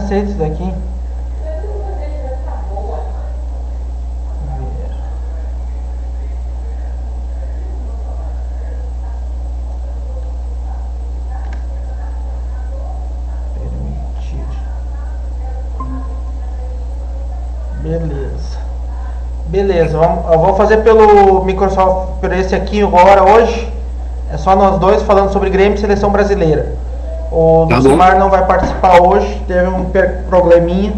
aceito isso daqui. Beleza, eu vou fazer pelo Microsoft, por esse aqui agora, hoje. É só nós dois falando sobre Grêmio e Seleção Brasileira. O Lucimar não vai participar hoje, teve um probleminha.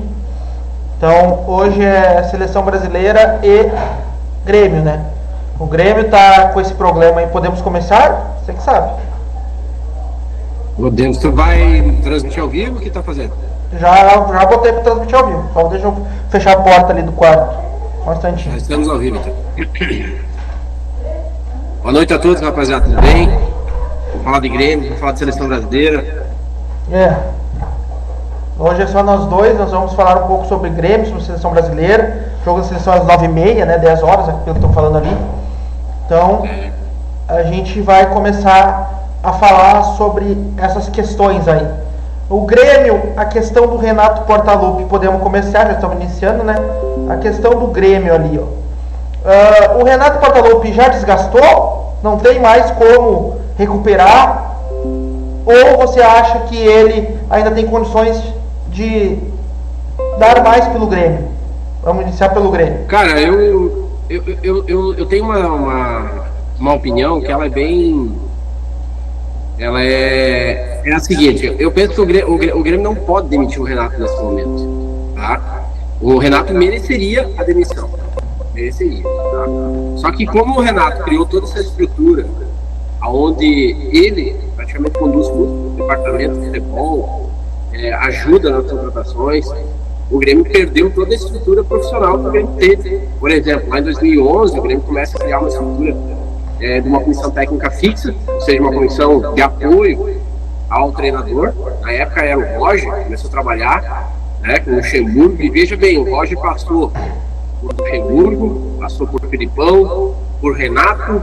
Então, hoje é Seleção Brasileira e Grêmio, né? O Grêmio tá com esse problema aí. Podemos começar? Você que sabe. Podemos. Tu vai transmitir ao vivo? O que tá fazendo? Já botei para transmitir ao vivo. Só deixa eu fechar a porta ali do quarto. Um instantinho. Já estamos ao vivo, então. Boa noite a todos, rapaziada. Tudo bem? Vamos falar de Grêmio, vamos falar de Seleção Brasileira. Hoje é só nós dois. Nós vamos falar um pouco sobre Grêmio, sobre Seleção Brasileira. Jogo da Seleção às 9h30, né? 10 horas, pelo que eu estou falando ali. Então, a gente vai começar a falar sobre essas questões aí. O Grêmio, a questão do Renato Portaluppi, podemos começar, já estamos iniciando, né? A questão do Grêmio ali, ó. O Renato Portaluppi já desgastou? Não tem mais como recuperar? Ou você acha que ele ainda tem condições de dar mais pelo Grêmio? Vamos iniciar pelo Grêmio. Cara, eu tenho uma opinião que ela é bem... Ela é a seguinte: eu penso que o Grêmio não pode demitir o Renato nesse momento, tá? O Renato mereceria a demissão, mereceria, tá? Só que como o Renato criou toda essa estrutura, onde ele praticamente conduz muito o departamento de futebol, ajuda nas contratações, o Grêmio perdeu toda a estrutura profissional que o Grêmio teve. Por exemplo, lá em 2011, o Grêmio começa a criar uma estrutura de uma comissão técnica fixa, ou seja, uma comissão de apoio ao treinador. Na época era o Roger, começou a trabalhar, né, com o Luxemburgo, e veja bem, o Roger passou por Luxemburgo, passou por Filipão, por Renato,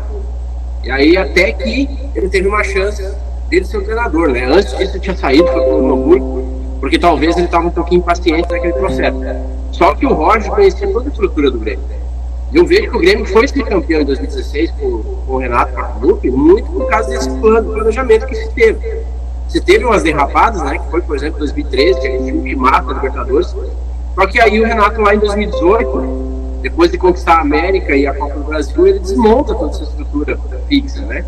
e aí até que ele teve uma chance dele ser o treinador, né? Antes disso ele tinha saído, foi para o Luxemburgo, porque talvez ele estava um pouquinho impaciente naquele processo. Só que o Roger conhecia toda a estrutura do Grêmio. Eu vejo que o Grêmio foi ser campeão em 2016 com o Renato Portaluppi muito por causa desse planejamento que se teve. Se teve umas derrapadas, né, que foi, por exemplo, 2013, que a gente viu que mata a Libertadores. Só que aí o Renato, lá em 2018, depois de conquistar a América e a Copa do Brasil, ele desmonta toda essa estrutura fixa, né?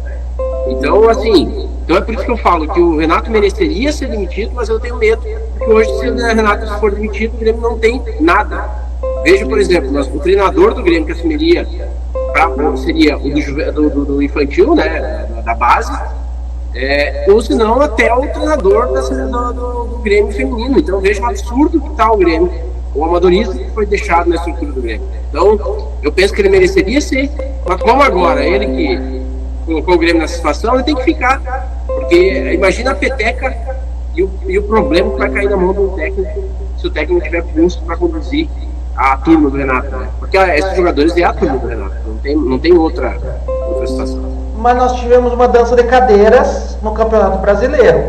Então, assim, é por isso que eu falo que o Renato mereceria ser demitido, mas eu tenho medo, porque hoje, se o Renato for demitido, o Grêmio não tem nada. Veja, por exemplo, o treinador do Grêmio que assumiria seria o do infantil, né, da base, ou se não, até o treinador do Grêmio feminino. Então veja um absurdo que está o Grêmio, o amadorismo que foi deixado na estrutura do Grêmio. Então, eu penso que ele mereceria ser, mas como agora ele que colocou o Grêmio nessa situação, ele tem que ficar, porque imagina a peteca e o problema que vai cair na mão do técnico, se o técnico tiver pulso para conduzir a turma do Renato, né? Porque esses jogadores é a turma do Renato, não tem outra situação. Mas nós tivemos uma dança de cadeiras no Campeonato Brasileiro.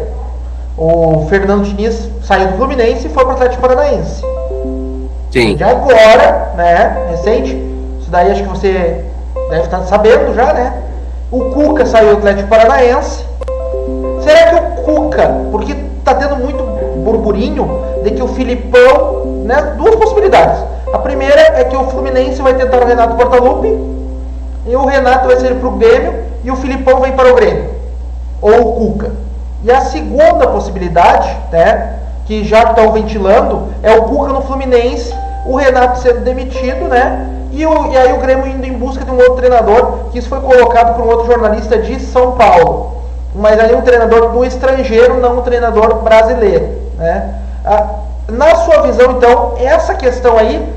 O Fernando Diniz saiu do Fluminense e foi para o Atlético Paranaense. Sim. De agora, né? Recente. Isso daí acho que você deve estar sabendo já, né? O Cuca saiu do Atlético Paranaense. Será que o Cuca, porque está tendo muito burburinho de que o Filipão, né? Duas possibilidades. A primeira é que o Fluminense vai tentar o Renato Portaluppi e o Renato vai sair para o Grêmio e o Filipão vem para o Grêmio, ou o Cuca. E a segunda possibilidade, né, que já estão ventilando, é o Cuca no Fluminense, o Renato sendo demitido, né, e aí o Grêmio indo em busca de um outro treinador, que isso foi colocado por um outro jornalista de São Paulo. Mas ali um treinador do estrangeiro, não um treinador brasileiro, né. Na sua visão, então, essa questão aí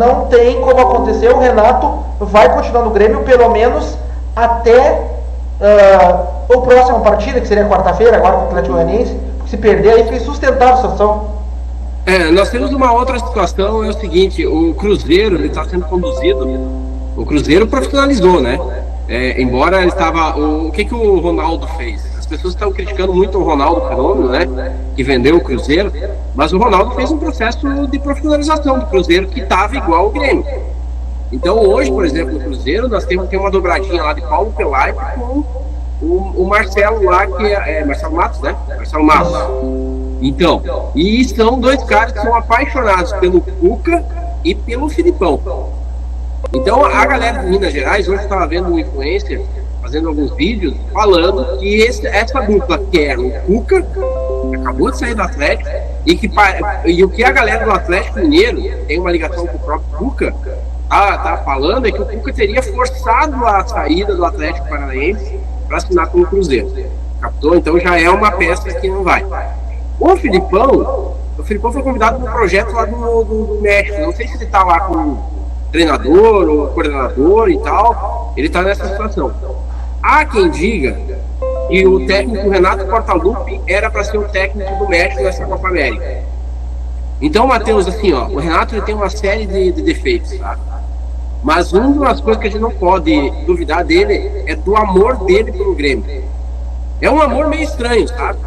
não tem como acontecer. O Renato vai continuar no Grêmio, pelo menos até a próxima partida, que seria quarta-feira, agora com o Atlético Goianiense. Se perder, aí fica insustentável a situação. Nós temos uma outra situação, é o seguinte: o Cruzeiro está sendo conduzido, o Cruzeiro profissionalizou, né? Embora ele estava... O que o Ronaldo fez? As pessoas estão criticando muito o Ronaldo Fenômeno, né? Que vendeu o Cruzeiro, mas o Ronaldo fez um processo de profissionalização do Cruzeiro que estava igual ao Grêmio. Então hoje, por exemplo, no Cruzeiro, nós temos uma dobradinha lá de Paulo Pelaipe com o Marcelo lá, que é Marcelo Matos, né? Marcelo Matos. Então, e são dois caras que são apaixonados pelo Cuca e pelo Filipão. Então a galera de Minas Gerais, hoje eu estava vendo um influencer fazendo alguns vídeos falando que essa dupla que era o Cuca, que acabou de sair do Atlético, e o que a galera do Atlético Mineiro tem uma ligação com o próprio Cuca, tá falando é que o Cuca teria forçado a saída do Atlético Paranaense para assinar com o Cruzeiro. Captou? Então já é uma peça que não vai. O Filipão foi convidado para um projeto lá do México. Não sei se ele está lá com treinador ou coordenador e tal. Ele está nessa situação. Há quem diga que o técnico Renato Portaluppi era para ser o técnico do México nessa Copa América. Então, Matheus, assim, ó, o Renato ele tem uma série de defeitos, tá? Mas uma das coisas que a gente não pode duvidar dele é do amor dele pelo Grêmio. É um amor meio estranho, sabe?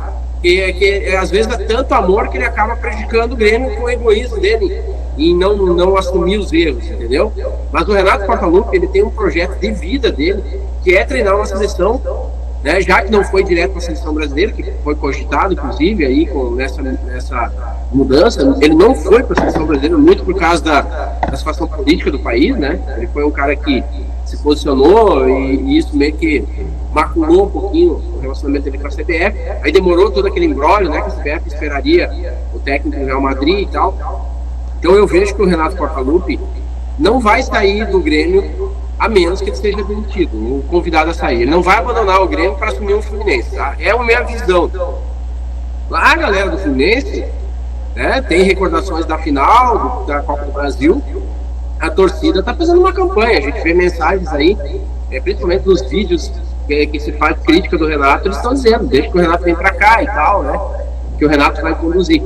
Que às vezes é tanto amor que ele acaba prejudicando o Grêmio com o egoísmo dele e não assumir os erros, entendeu? Mas o Renato Portaluppi, ele tem um projeto de vida dele, que é treinar uma seleção, né, já que não foi direto para a seleção brasileira, que foi cogitado, inclusive, aí, nessa mudança. Ele não foi para a seleção brasileira muito por causa da situação política do país, né? Ele foi um cara que se posicionou e isso meio que maculou um pouquinho o relacionamento dele com a CBF. Aí demorou todo aquele imbróglio, né, que a CBF esperaria o técnico do Real Madrid e tal. Então eu vejo que o Renato Portaluppi não vai sair do Grêmio a menos que ele seja demitido, o convidado a sair. Ele não vai abandonar o Grêmio para assumir o Fluminense, tá? É a minha visão. A galera do Fluminense, né, tem recordações da final da Copa do Brasil. A torcida está fazendo uma campanha. A gente vê mensagens aí, principalmente nos vídeos que se faz crítica do Renato, eles estão dizendo, deixa que o Renato vem para cá e tal, né? Que o Renato vai conduzir.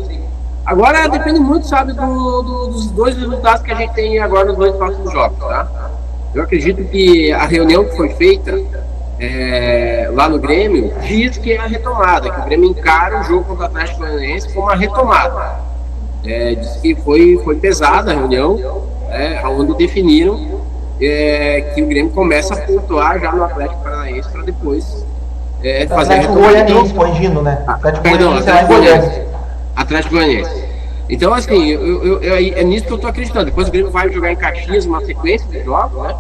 Agora depende muito, sabe, dos dois resultados que a gente tem agora nos dois próximos jogos, tá? Eu acredito que a reunião que foi feita lá no Grêmio diz que é a retomada, que o Grêmio encara o jogo contra o Atlético Paranaense como uma retomada. Diz que foi pesada a reunião, onde definiram que o Grêmio começa a pontuar já no Atlético Paranaense para depois fazer a retomada. Goianiense, corrigindo, né? Atlético Goianiense. Então, assim, é nisso que eu tô acreditando. Depois o Grêmio vai jogar em Caxias uma sequência de jogos, né?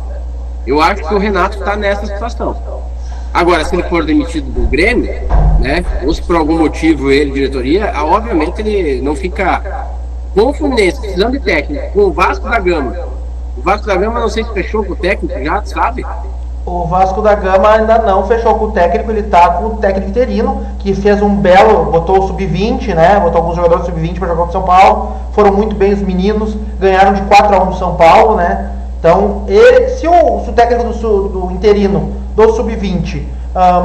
Eu acho que o Renato está nessa situação. Agora, se ele for demitido do Grêmio, né? Ou se por algum motivo ele, diretoria, obviamente ele não fica com o Fluminense, precisando de técnico, com o Vasco da Gama. O Vasco da Gama não sei se fechou com o técnico já, sabe? O Vasco da Gama ainda não fechou com o técnico, ele tá com o técnico interino, que fez um belo, botou o sub-20, né? Botou alguns jogadores sub-20 para jogar com o São Paulo, foram muito bem os meninos, ganharam de 4-1 no São Paulo, né? Então, se o técnico do interino, do sub-20,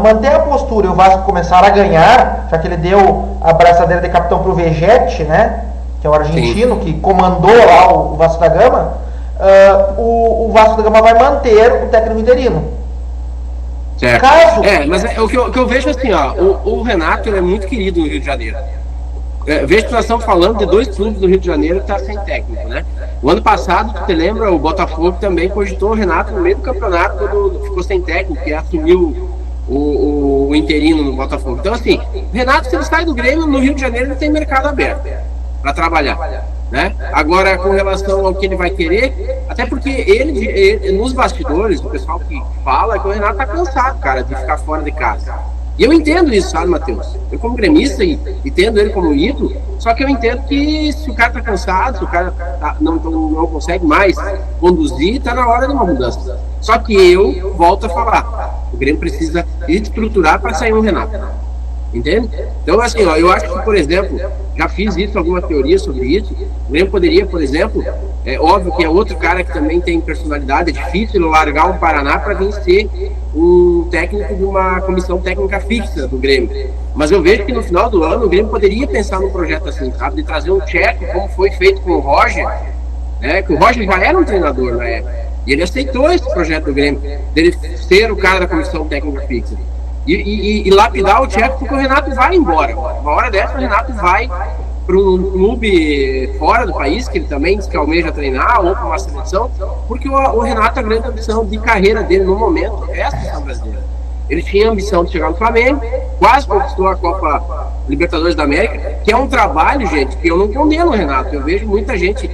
manter a postura e o Vasco começar a ganhar, já que ele deu a braçadeira de capitão pro Vegete, né? Que é o argentino, que comandou lá o Vasco da Gama, o Vasco da Gama vai manter o técnico interino. Certo. Mas o que eu vejo assim, ó, o Renato ele é muito querido no Rio de Janeiro. Vejo que nós estamos falando de dois clubes do Rio de Janeiro que estão sem técnico, né? O ano passado, tu te lembra, o Botafogo também cogitou o Renato no meio do campeonato, quando ficou sem técnico, que assumiu o interino no Botafogo. Então, assim, o Renato, se ele sai do Grêmio, no Rio de Janeiro ele tem mercado aberto para trabalhar, né? Agora, com relação ao que ele vai querer, até porque ele nos bastidores, o pessoal que fala que o Renato tá cansado, cara, de ficar fora de casa. E eu entendo isso, sabe, Matheus? Eu como gremista e tendo ele como ídolo, só que eu entendo que se o cara tá cansado, se o cara não consegue mais conduzir, tá na hora de uma mudança. Só que eu volto a falar, o Grêmio precisa estruturar para sair um Renato. Entende? Então, assim, ó, eu acho que, por exemplo, já fiz isso, alguma teoria sobre isso. O Grêmio poderia, por exemplo, óbvio que é outro cara que também tem personalidade, é difícil largar um Paraná para vencer um técnico de uma comissão técnica fixa do Grêmio. Mas eu vejo que no final do ano o Grêmio poderia pensar num projeto assim, sabe? De trazer um tcheco, como foi feito com o Roger, né? Que o Roger já era um treinador na época. E ele aceitou esse projeto do Grêmio, dele ser o cara da comissão técnica fixa. e lapidar o Tcheco, porque o Renato vai embora. Uma hora dessa o Renato vai para um clube fora do país, que ele também diz que almeja treinar, ou para uma seleção, porque o Renato, a grande ambição de carreira dele no momento é a seleção brasileira. Ele tinha a ambição de chegar no Flamengo, quase conquistou a Copa Libertadores da América, que é um trabalho, gente, que eu não condeno o Renato. Eu vejo muita gente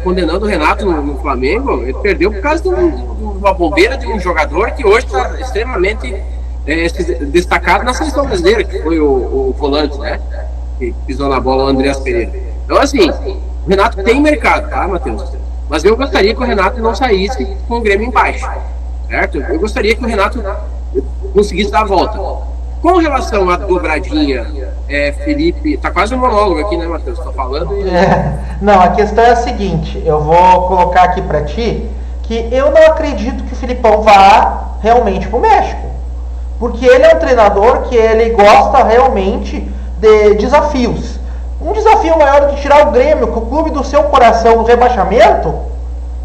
condenando o Renato no Flamengo. Ele perdeu por causa de uma bobeira de um jogador que hoje está extremamente destacado na seleção brasileira, que foi o volante, né? Que pisou na bola, o Andreas Pereira. Então, assim, o Renato tem mercado, tá, Matheus? Mas eu gostaria que o Renato não saísse com o Grêmio embaixo, certo? Eu gostaria que o Renato conseguisse dar a volta. Com relação à dobradinha, Felipe, tá quase um monólogo aqui, né, Matheus? Tô falando. Não, a questão é a seguinte, eu vou colocar aqui pra ti, que eu não acredito que o Filipão vá realmente pro México. Porque ele é um treinador que ele gosta realmente de desafios. Um desafio maior do que tirar o Grêmio, que o clube do seu coração, do rebaixamento,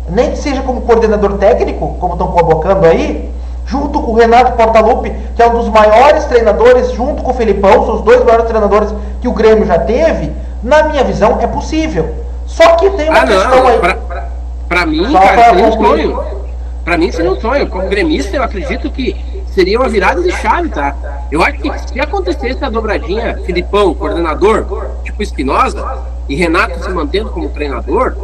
nem que seja como coordenador técnico, como estão colocando aí, junto com o Renato Portaluppi, que é um dos maiores treinadores, junto com o Felipão, são os dois maiores treinadores que o Grêmio já teve, na minha visão, é possível. Só que tem uma questão aí. Pra mim, cara, seria um sonho. Pra mim seria um sonho. Como gremista, eu acredito que seria uma virada de chave, tá? Eu acho que se acontecesse a dobradinha, Filipão, coordenador, tipo Espinosa, e Renato se mantendo como treinador,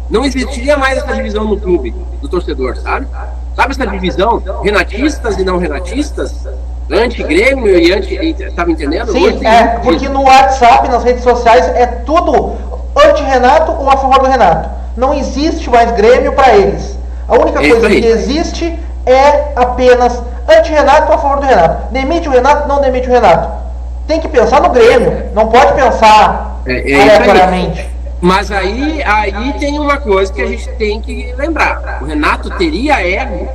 não existiria mais essa divisão no clube, do torcedor, sabe? Sabe essa divisão? Renatistas e não renatistas? Anti-Grêmio e anti... Tá me entendendo? Sim, porque no WhatsApp, nas redes sociais, é tudo anti-Renato ou a favor do Renato. Não existe mais Grêmio para eles. A única coisa que existe é apenas anti-Renato ou a favor do Renato. Demite o Renato, não demite o Renato. Tem que pensar no Grêmio, não pode pensar aleatoriamente. Mas aí tem uma coisa que a gente tem que lembrar. O Renato teria ego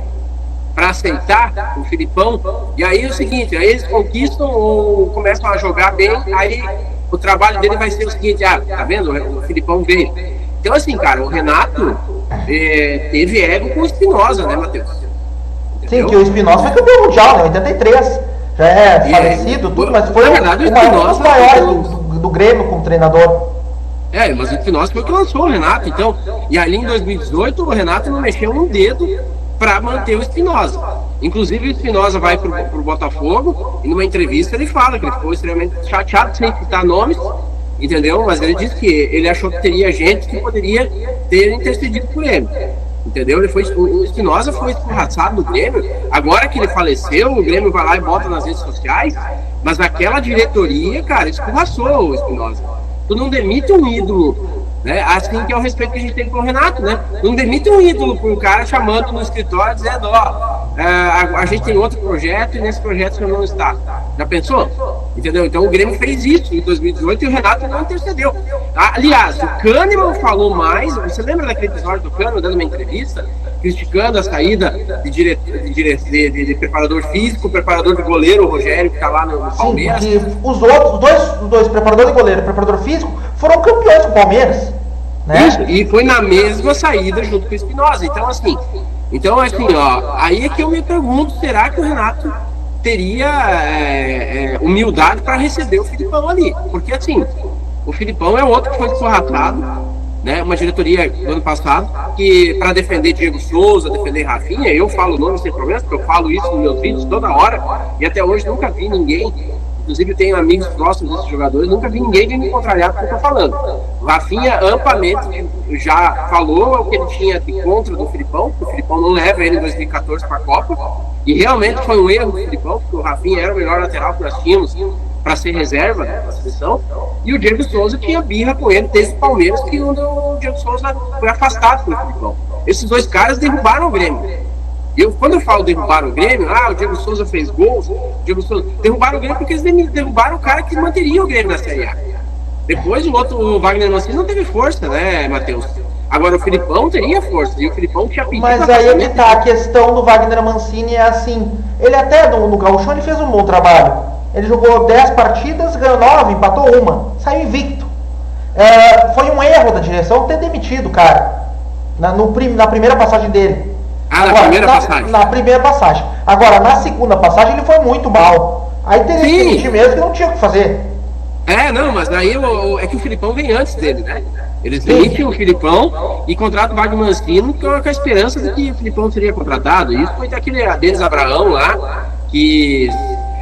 para aceitar o Filipão, e aí é o seguinte, aí eles conquistam ou começam a jogar bem, aí o trabalho dele vai ser o seguinte, tá vendo? O Filipão veio. Então assim, cara, o Renato teve ego com o Espinosa, né, Matheus? Sim, que o Espinosa foi campeão mundial, né, 83, já é falecido, tudo, mas foi um dos maiores do Grêmio como treinador. Mas o Espinosa foi o que lançou o Renato, então, e ali em 2018 o Renato não mexeu um dedo para manter o Espinosa. Inclusive o Espinosa vai pro Botafogo e numa entrevista ele fala que ele ficou extremamente chateado sem citar nomes, entendeu? Mas ele disse que ele achou que teria gente que poderia ter intercedido por ele, entendeu? O Espinosa foi escorraçado do Grêmio. Agora que ele faleceu, o Grêmio vai lá e bota nas redes sociais, mas aquela diretoria, cara, escorraçou o Espinosa. Tu não demite um ídolo, né? Assim que é o respeito que a gente tem com o Renato, né? Não demite um ídolo para um cara chamando no escritório dizendo, a gente tem outro projeto e nesse projeto você não está. Já pensou? Entendeu? Então o Grêmio fez isso em 2018 e o Renato não intercedeu. Aliás, o Kahneman falou mais. Você lembra daquele episódio do Kahneman dando uma entrevista criticando a saída de preparador físico, preparador de goleiro, o Rogério, que está lá no Palmeiras? Sim, os dois, preparador de goleiro e preparador físico, foram campeões com o Palmeiras. Né? Isso, e foi na mesma saída junto com o Espinosa. Então, assim, aí é que eu me pergunto, será que o Renato teria humildade para receber o Filipão ali? Porque, assim, o Filipão é outro que foi escorraçado, né? Uma diretoria do ano passado, que para defender Diego Souza, defender Rafinha, eu falo o nome sem problema, porque eu falo isso nos meus vídeos toda hora, e até hoje nunca vi ninguém, inclusive tenho amigos próximos desses jogadores, nunca vi ninguém vir me contrariar porque eu tô falando. O Rafinha amplamente já falou o que ele tinha de contra do Filipão, que o Filipão não leva ele em 2014 para a Copa, e realmente foi um erro do Filipão, porque o Rafinha era o melhor lateral que nós tínhamos para ser reserva da seleção, e o Diego Souza tinha birra com ele desde o Palmeiras, que o Diego Souza foi afastado pelo Filipão. Esses dois caras derrubaram o Grêmio. Quando eu falo derrubaram o Grêmio, o Diego Souza fez gols, derrubaram o Grêmio porque eles derrubaram o cara que manteria o Grêmio na Série A. Depois o Wagner Mancini não teve força, né, Matheus? Agora o Filipão teria força, e o Filipão tinha pedido... Mas aí é que tá, a questão do Wagner Mancini é assim, ele até no Gauchão ele fez um bom trabalho. Ele jogou 10 partidas, ganhou 9, empatou uma, saiu invicto. Foi um erro da direção ter demitido o cara na primeira passagem dele. Ah, na primeira passagem. Na primeira passagem. Agora, na segunda passagem, ele foi muito mal. Aí teria que demitir mesmo que não tinha o que fazer. Não, mas daí é que o Filipão vem antes dele, né? Eles demitem o Filipão e contratam o Wagner Mancini com a esperança de que o Filipão seria contratado. E isso foi daquele Denis Abraão lá, que...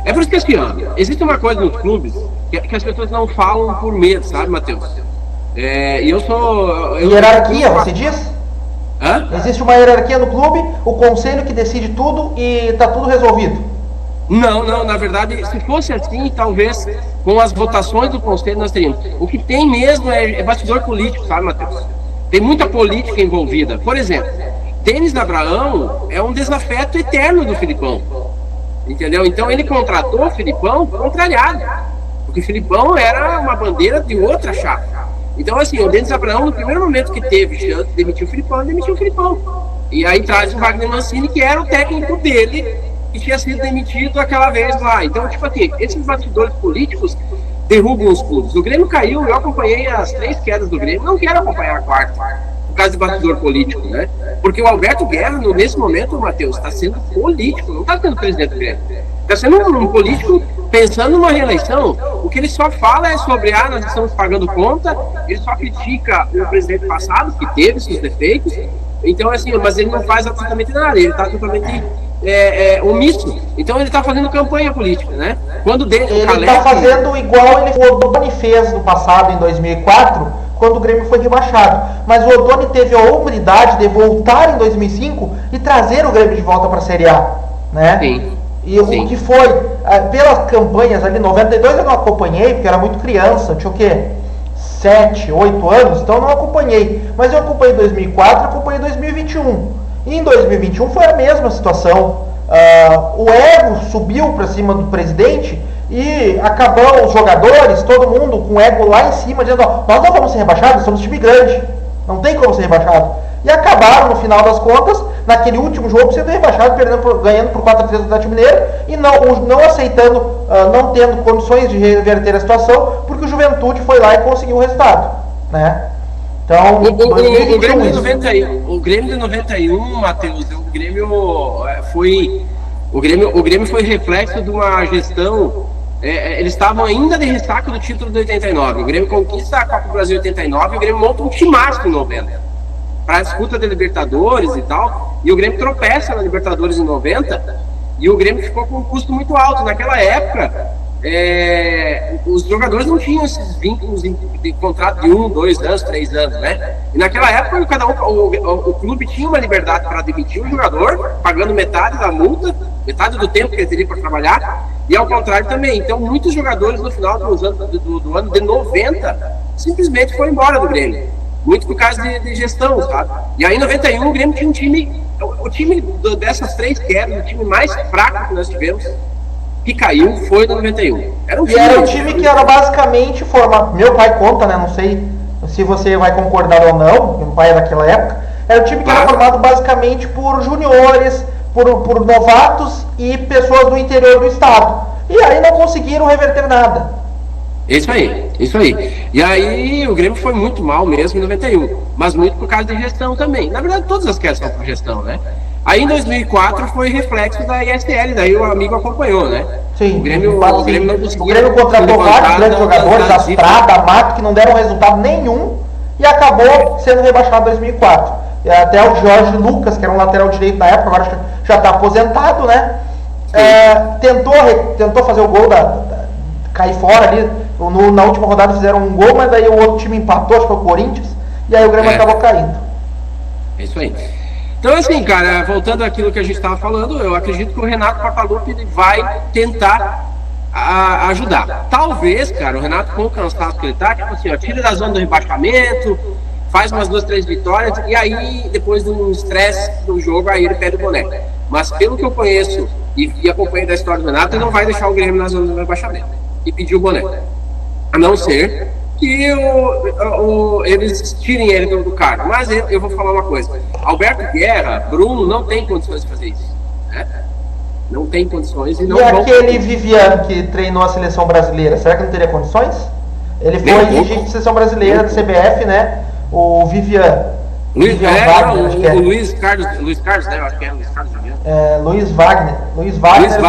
É por isso que assim, ó, existe uma coisa nos clubes que as pessoas não falam por medo, sabe, Matheus? E eu sou... Hierarquia, você diz? Hã? Existe uma hierarquia no clube, o conselho que decide tudo e tá tudo resolvido. Não, na verdade, se fosse assim, talvez com as votações do conselho nós teríamos. O que tem mesmo é bastidor político, sabe, Matheus? Tem muita política envolvida. Por exemplo, Denis Abraão é um desafeto eterno do Filipão. Entendeu? Então ele contratou o Filipão contrariado. Porque o Filipão era uma bandeira de outra chapa. Então, assim, o Denis Abraão, no primeiro momento que teve chance de demitir o Filipão, ele demitiu o Filipão. E aí traz o Wagner Mancini, que era o técnico dele, que tinha sido demitido aquela vez lá. Então, tipo assim, esses bastidores políticos derrubam os clubes. O Grêmio caiu, eu acompanhei as 3 quedas do Grêmio, não quero acompanhar a 4ª, por causa de bastidor político, né? Porque o Alberto Guerra, nesse momento, Matheus, está sendo político, não está sendo presidente do Grêmio. Está sendo um político pensando numa reeleição. O que ele só fala é sobre, nós estamos pagando conta, ele só critica o presidente passado, que teve seus defeitos. Então, assim, mas ele não faz absolutamente nada, ele está totalmente omisso. Então ele está fazendo campanha política, né? Ele está fazendo igual o Odoni fez no passado, em 2004, quando o Grêmio foi rebaixado. Mas o Odoni teve a humildade de voltar em 2005 e trazer o Grêmio de volta para a Série A, né? Sim. E o que foi, pelas campanhas ali, 92 eu não acompanhei, porque era muito criança, tinha o quê? 7, 8 anos, então eu não acompanhei. Mas eu acompanhei 2004 e acompanhei 2021. E em 2021 foi a mesma situação. O ego subiu para cima do presidente e acabou os jogadores, todo mundo com o ego lá em cima, dizendo, nós não vamos ser rebaixados, somos time grande, não tem como ser rebaixado. E acabaram, no final das contas, naquele último jogo, sendo rebaixado, ganhando por 4-3 do Atlético Mineiro e não aceitando, não tendo condições de reverter a situação, porque o Juventude foi lá e conseguiu o resultado, né? Então, o Grêmio de 91, Matheus, o Grêmio foi reflexo de uma gestão. Eles estavam ainda de ressaca do título de 89. O Grêmio conquista a Copa do Brasil 89 e o Grêmio monta um timaço em 90 para a disputa de Libertadores e tal. E o Grêmio tropeça na Libertadores em 90 e o Grêmio ficou com um custo muito alto. Naquela época, os jogadores não tinham esses vínculos de contrato de 1, 2 anos, 3 anos, né? E naquela época, o clube tinha uma liberdade para demitir o jogador, pagando metade da multa, metade do tempo que ele teria para trabalhar, e ao contrário também. Então, muitos jogadores no final do ano de 90 simplesmente foram embora do Grêmio. Muito por causa de gestão, sabe? E aí, em 91, o Grêmio tinha um time... O time dessas 3 quedas, o time mais fraco que nós tivemos, que caiu, foi no 91. Era um time que era basicamente formado... Meu pai conta, né? Não sei se você vai concordar ou não, meu pai é daquela época. Era um time que era formado basicamente por juniores, por novatos e pessoas do interior do estado. E aí não conseguiram reverter nada. Isso aí. E aí o Grêmio foi muito mal mesmo em 91, mas muito por causa de gestão também. Na verdade, todas as questões são por gestão, né? Aí em 2004 foi reflexo da ISL, daí o amigo acompanhou, né? Sim, o Grêmio não conseguiu. O Grêmio contratou vários grandes jogadores, Astrada, Mato, que não deram resultado nenhum e acabou sendo rebaixado em 2004. E até o Jorge Lucas, que era um lateral direito na época, agora já está aposentado, né? Tentou fazer o gol, cair fora ali. Na última rodada fizeram um gol, mas daí o outro time empatou, acho que foi o Corinthians, e aí o Grêmio acabou caindo. É isso aí. Então, assim, cara, voltando àquilo que a gente estava falando, eu acredito que o Renato Portaluppi vai tentar ajudar. Talvez, cara, o Renato, com o cansaço que ele tá, tipo assim, tira da zona do rebaixamento, faz umas 2, 3 vitórias, e aí, depois de um estresse do jogo, aí ele pede o boné. Mas pelo que eu conheço e acompanho da história do Renato, ele não vai deixar o Grêmio na zona do rebaixamento e pedir o boné. A não ser que eles tirem ele do cargo. Mas eu vou falar uma coisa. Alberto Guerra, Bruno, não tem condições de fazer isso. Né? Não tem condições. E aquele Viviano que treinou a seleção brasileira, será que não teria condições? Ele foi dirigente de seleção brasileira da CBF, né? O Viviano. Luiz, Wagner, acho que é. o Luiz Carlos, né? Eu acho que é Luiz Carlos Vivian. Luiz Wagner. Luiz Wagner.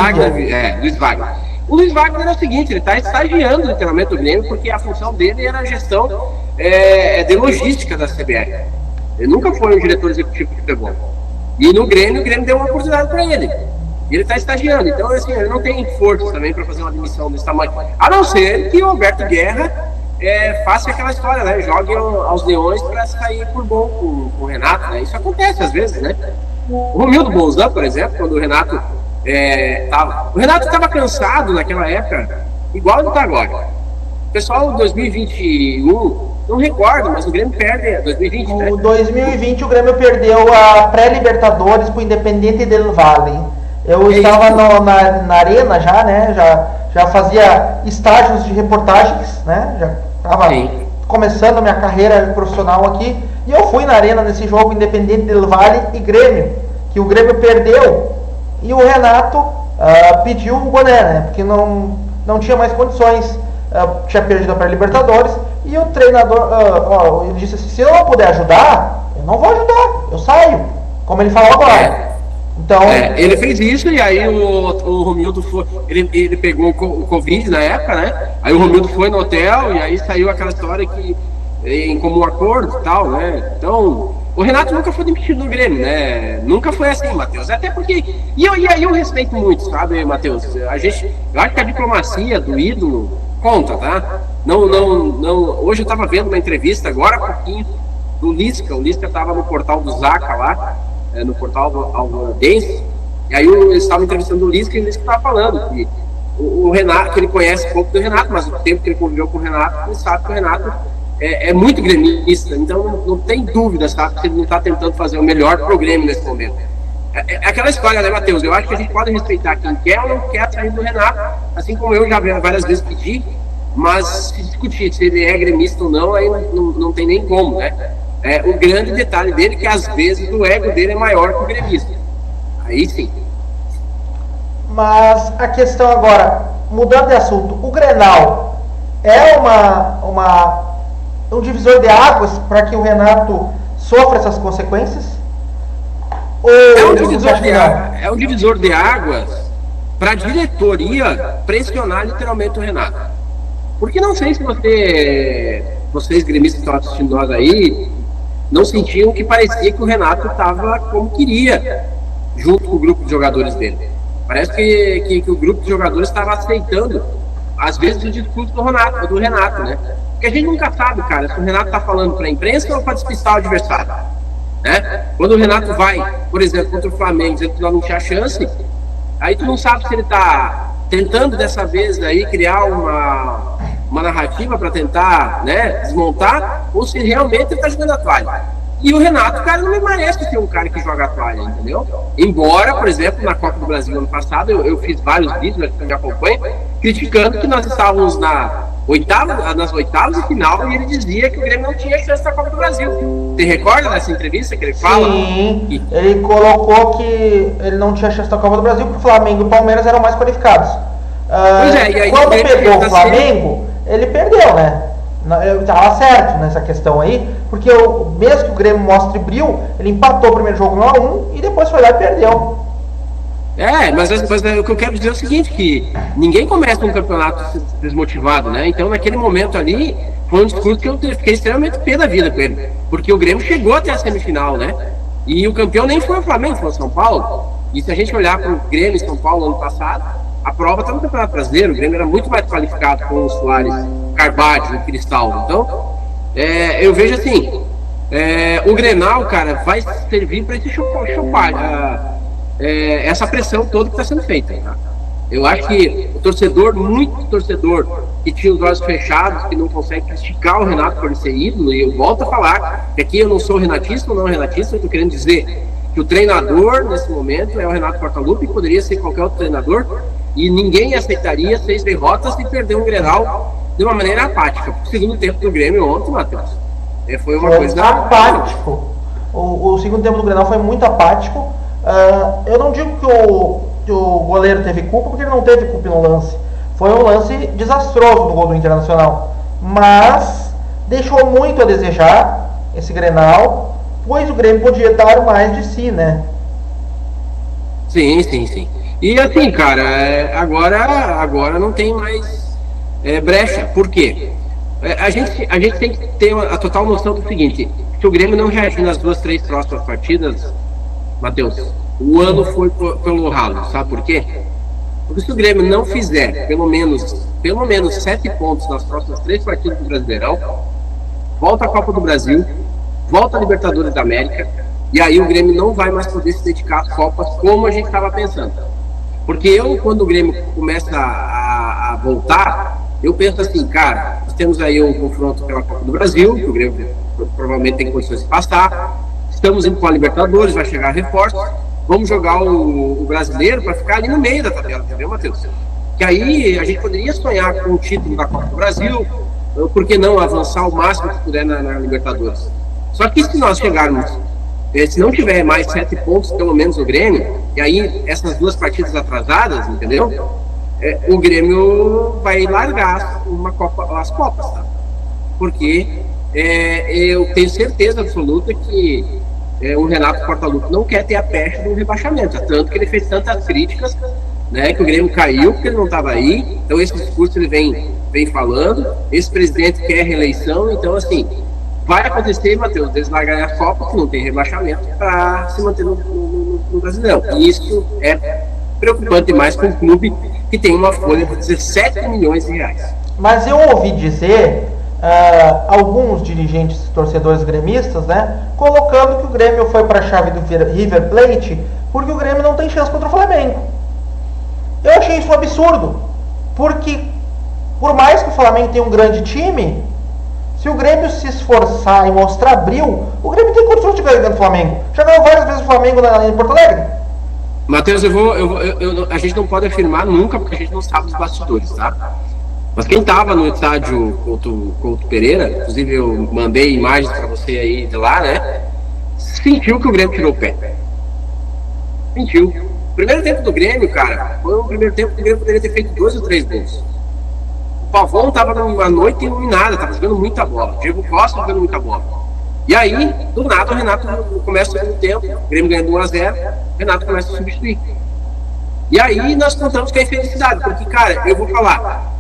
Luiz Wagner. O Luiz Wagner é o seguinte, ele está estagiando no treinamento do Grêmio porque a função dele era a gestão de logística da CBF. Ele nunca foi um diretor executivo de futebol. E no Grêmio, o Grêmio deu uma oportunidade para ele. E ele está estagiando. Então, assim, ele não tem força também para fazer uma admissão desse tamanho. A não ser que o Alberto Guerra faça aquela história, né? Jogue aos leões para sair por bom com o Renato, né? Isso acontece às vezes, né? O Romildo Bolzan, por exemplo, quando o Renato o Renato estava cansado naquela época, igual ele está agora. O pessoal de 2021 não recordo, mas o Grêmio perde 2020, né? O 2020 o Grêmio perdeu a pré-Libertadores para o Independiente del Valle. Eu estava na arena já, né? Já fazia estágios de reportagens, né? Já estava começando a minha carreira profissional aqui. E eu fui na arena nesse jogo Independiente del Valle e Grêmio, que o Grêmio perdeu. E o Renato pediu o boné, né? Porque não tinha mais condições. Tinha perdido a pré-Libertadores. E o treinador ele disse assim: se eu não puder ajudar, eu não vou ajudar, eu saio. Como ele falou agora. Então, ele fez isso e aí o Romildo foi. Ele pegou o Covid na época, né? Aí o Romildo foi no hotel e aí saiu aquela história que em comum acordo e tal, né? Então, o Renato nunca foi demitido no Grêmio, né? Nunca foi assim, Matheus. Até porque. E aí eu respeito muito, sabe, Matheus? Eu acho que a diplomacia do ídolo conta, tá? Não. Hoje eu tava vendo uma entrevista agora há pouquinho do Lisca. O Lisca tava no portal do Zaca lá, no portal Alvoradense. E aí eles estavam entrevistando o Lisca e o Lisca estava falando que o Renato, que ele conhece pouco do Renato, mas o tempo que ele conviveu com o Renato, ele sabe que o Renato é muito gremista, então não tem dúvida, sabe, que ele não está tentando fazer o melhor pro Grêmio nesse momento. É aquela história, né, Matheus? Eu acho que a gente pode respeitar quem quer ou não quer sair do Renato, assim como eu já várias vezes pedi, mas se discutir se ele é gremista ou não, aí não tem nem como, né? O grande detalhe dele é que às vezes o ego dele é maior que o gremista. Aí sim. Mas a questão agora, mudando de assunto, o Grenal é um divisor de águas para que o Renato sofra essas consequências? Ou é um divisor de águas para a diretoria pressionar literalmente o Renato. Porque não sei se vocês gremistas que estão assistindo nós aí, não sentiam que parecia que o Renato estava como queria, junto com o grupo de jogadores dele. Parece que o grupo de jogadores estava aceitando, às vezes, o discurso do Renato, né? Porque a gente nunca sabe, cara, se o Renato está falando para a imprensa ou para despistar o adversário, né? Quando o Renato vai, por exemplo, contra o Flamengo, dizendo que nós não tinha chance, aí tu não sabe se ele está tentando dessa vez aí criar uma narrativa para tentar, né, desmontar, ou se realmente ele está jogando a toalha. E o Renato, cara, não me parece ser um cara que joga a toalha, entendeu? Embora, por exemplo, na Copa do Brasil ano passado, eu fiz vários vídeos, que me acompanham, criticando que nós estávamos nas oitavas e final, e ele dizia que o Grêmio não tinha chance na Copa do Brasil. Você recorda dessa entrevista que ele fala? Sim, ele colocou que ele não tinha chance na Copa do Brasil porque o Flamengo e o Palmeiras eram mais qualificados. Pois é, e aí quando pegou o Flamengo, ele perdeu, né? Eu estava certo nessa questão aí, porque mesmo que o Grêmio mostre brilho, ele empatou o primeiro jogo 1-1 e depois foi lá e perdeu. Mas o que eu quero dizer é o seguinte, que ninguém começa um campeonato desmotivado, né? Então naquele momento ali, foi um discurso que eu fiquei extremamente pé da vida com ele, porque o Grêmio chegou até a semifinal, né? E o campeão nem foi o Flamengo, foi o São Paulo. E se a gente olhar para o Grêmio e São Paulo ano passado, a prova está no Campeonato Brasileiro, o Grêmio era muito mais qualificado com o Soares, Carvalho, o Cristal. Então, eu vejo assim, o Grenal, cara, vai servir para esse chupar essa pressão toda que está sendo feita. Tá? Eu acho que o torcedor, muito torcedor, que tinha os olhos fechados, que não consegue esticar o Renato por ele ser ídolo, e eu volto a falar que aqui eu não sou renatista ou não renatista, eu estou querendo dizer que o treinador, nesse momento, é o Renato Portaluppi, que poderia ser qualquer outro treinador, e ninguém aceitaria 6 derrotas e perder um Grenal de uma maneira apática. O segundo tempo do Grêmio ontem, Matheus, foi uma coisa apático. O segundo tempo do Grenal foi muito apático. Eu não digo que o goleiro teve culpa, porque ele não teve culpa no lance. Foi um lance desastroso do gol do Internacional, mas deixou muito a desejar esse Grenal. pois o Grêmio podia dar mais de si, né? Sim, sim, sim. E assim, cara, agora não tem mais brecha. Por quê? A gente tem que ter a total noção do seguinte: se o Grêmio não reagir nas 2, 3 próximas partidas, Matheus, o ano foi pelo ralo. Sabe por quê? Porque se o Grêmio não fizer pelo menos 7 pontos nas próximas 3 partidas do Brasileirão, volta à Copa do Brasil, volta à Libertadores da América, e aí o Grêmio não vai mais poder se dedicar às Copas como a gente estava pensando. Porque quando o Grêmio começa a voltar, eu penso assim, cara, nós temos aí um confronto pela Copa do Brasil, que o Grêmio provavelmente tem condições de passar, estamos indo com a Libertadores, vai chegar reforço, vamos jogar o brasileiro para ficar ali no meio da tabela, entendeu, Matheus? Que aí a gente poderia sonhar com o título da Copa do Brasil, por que não avançar o máximo que puder na Libertadores? Só que se nós chegarmos, se não tiver mais 7 pontos, pelo menos o Grêmio, e aí essas 2 partidas atrasadas, entendeu? O Grêmio vai largar as Copas, tá? Porque eu tenho certeza absoluta que o Renato Portaluppi não quer ter a peste do rebaixamento, tanto que ele fez tantas críticas, né, que o Grêmio caiu porque ele não estava aí, então esse discurso ele vem falando, esse presidente quer reeleição, então assim, vai acontecer, Matheus, eles largarem a Copa, que não tem rebaixamento, para se manter no Brasileirão, e isso é preocupante demais com um clube que tem uma folha de 17 milhões de reais. Mas eu ouvi dizer alguns dirigentes torcedores gremistas, né, colocando que o Grêmio foi para a chave do River Plate porque o Grêmio não tem chance contra o Flamengo. Eu achei isso um absurdo, porque por mais que o Flamengo tenha um grande time, se o Grêmio se esforçar e mostrar brilho, o Grêmio tem condições de ganhar do Flamengo. Já ganhou várias vezes o Flamengo em Porto Alegre. Matheus, a gente não pode afirmar nunca, porque a gente não sabe os bastidores, tá? Mas quem estava no estádio Couto Pereira, inclusive eu mandei imagens para você aí de lá, né? Sentiu que o Grêmio tirou o pé. Sentiu. O primeiro tempo do Grêmio, cara, foi um primeiro tempo que o Grêmio poderia ter feito 2 ou 3 gols. O Pavão estava numa noite iluminada, estava jogando muita bola. O Diego Costa jogando muita bola. E aí, do nada, o Renato começa o segundo tempo, o Grêmio ganhando 1-0, o Renato começa a substituir. E aí nós contamos com a infelicidade, porque, cara, eu vou falar,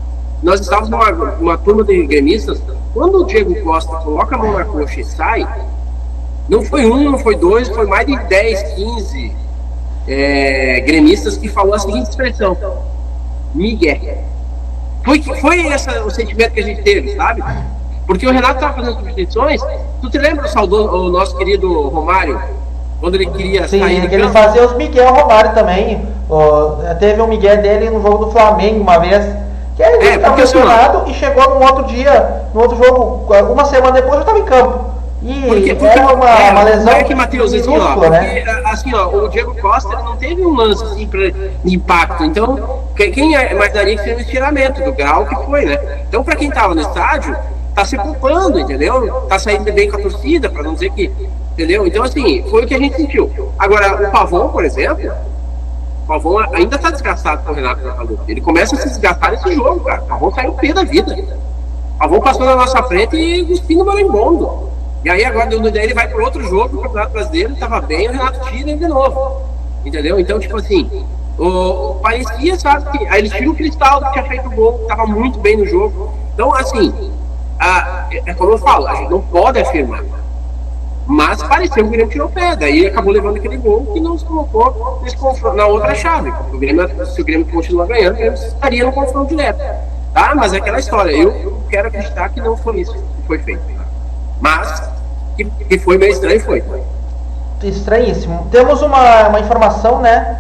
nós estávamos numa turma de gremistas, quando o Diego Costa coloca a mão na coxa e sai, não foi 1, não foi 2, foi mais de 10, 15 gremistas que falou a seguinte expressão: Miguel. Foi esse o sentimento que a gente teve, sabe? Porque o Renato estava fazendo substituições. Tu te lembra o nosso querido Romário, quando ele queria sair de campo? Ele fazia os Miguel Romário também. Teve um Miguel dele no jogo do Flamengo uma vez, que ele estava lesionado e chegou num outro dia, no outro jogo, uma semana depois já estava em campo. E era uma lesão Matheus, minúscula, né? Assim, ó, o Diego Costa ele não teve um lance assim de impacto. Então, quem imaginaria que seria um estiramento do grau que foi, né? Então, para quem estava no estádio, tá se poupando, entendeu? Tá saindo bem com a torcida, para não dizer que, entendeu? Então, assim, foi o que a gente sentiu. Agora, o Pavão, por exemplo, o Pavão ainda tá desgastado com o Renato Portaluppi. Ele começa a se desgastar nesse jogo, cara. O Pavão saiu pé da vida. O Pavão passou na nossa frente e cuspindo o marimbondo. E aí agora ele vai para outro jogo, o Campeonato Brasileiro, estava bem, o Renato tira ele de novo. Entendeu? Então, tipo assim, parecia, sabe, que aí eles tiram o Cristaldo que tinha feito o gol, estava muito bem no jogo. Então, assim, é como eu falo, a gente não pode afirmar. Mas pareceu que o Grêmio tirou o pé, daí acabou levando aquele gol que não se colocou na outra chave. Se o Grêmio continuar ganhando, o Grêmio estaria no confronto direto. Tá? Mas é aquela história, eu quero acreditar que não foi isso que foi feito. Mas, que foi meio estranho, foi. Estranhíssimo. Temos uma informação, né,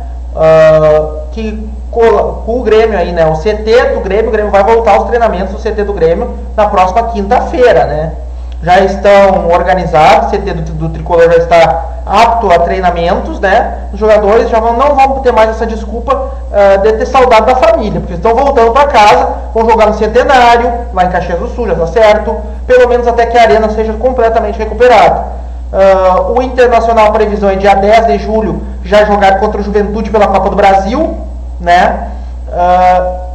que com o Grêmio aí, né, o CT do Grêmio, o Grêmio vai voltar aos treinamentos do CT do Grêmio na próxima quinta-feira, né. Já estão organizados, o CT do Tricolor já está apto a treinamentos, né, os jogadores já não vão ter mais essa desculpa de ter saudade da família, porque estão voltando para casa, vão jogar no Centenário, lá em Caxias do Sul, já está certo, pelo menos até que a arena seja completamente recuperada. O Internacional, a previsão é dia 10 de julho, já jogar contra o Juventude pela Copa do Brasil, né,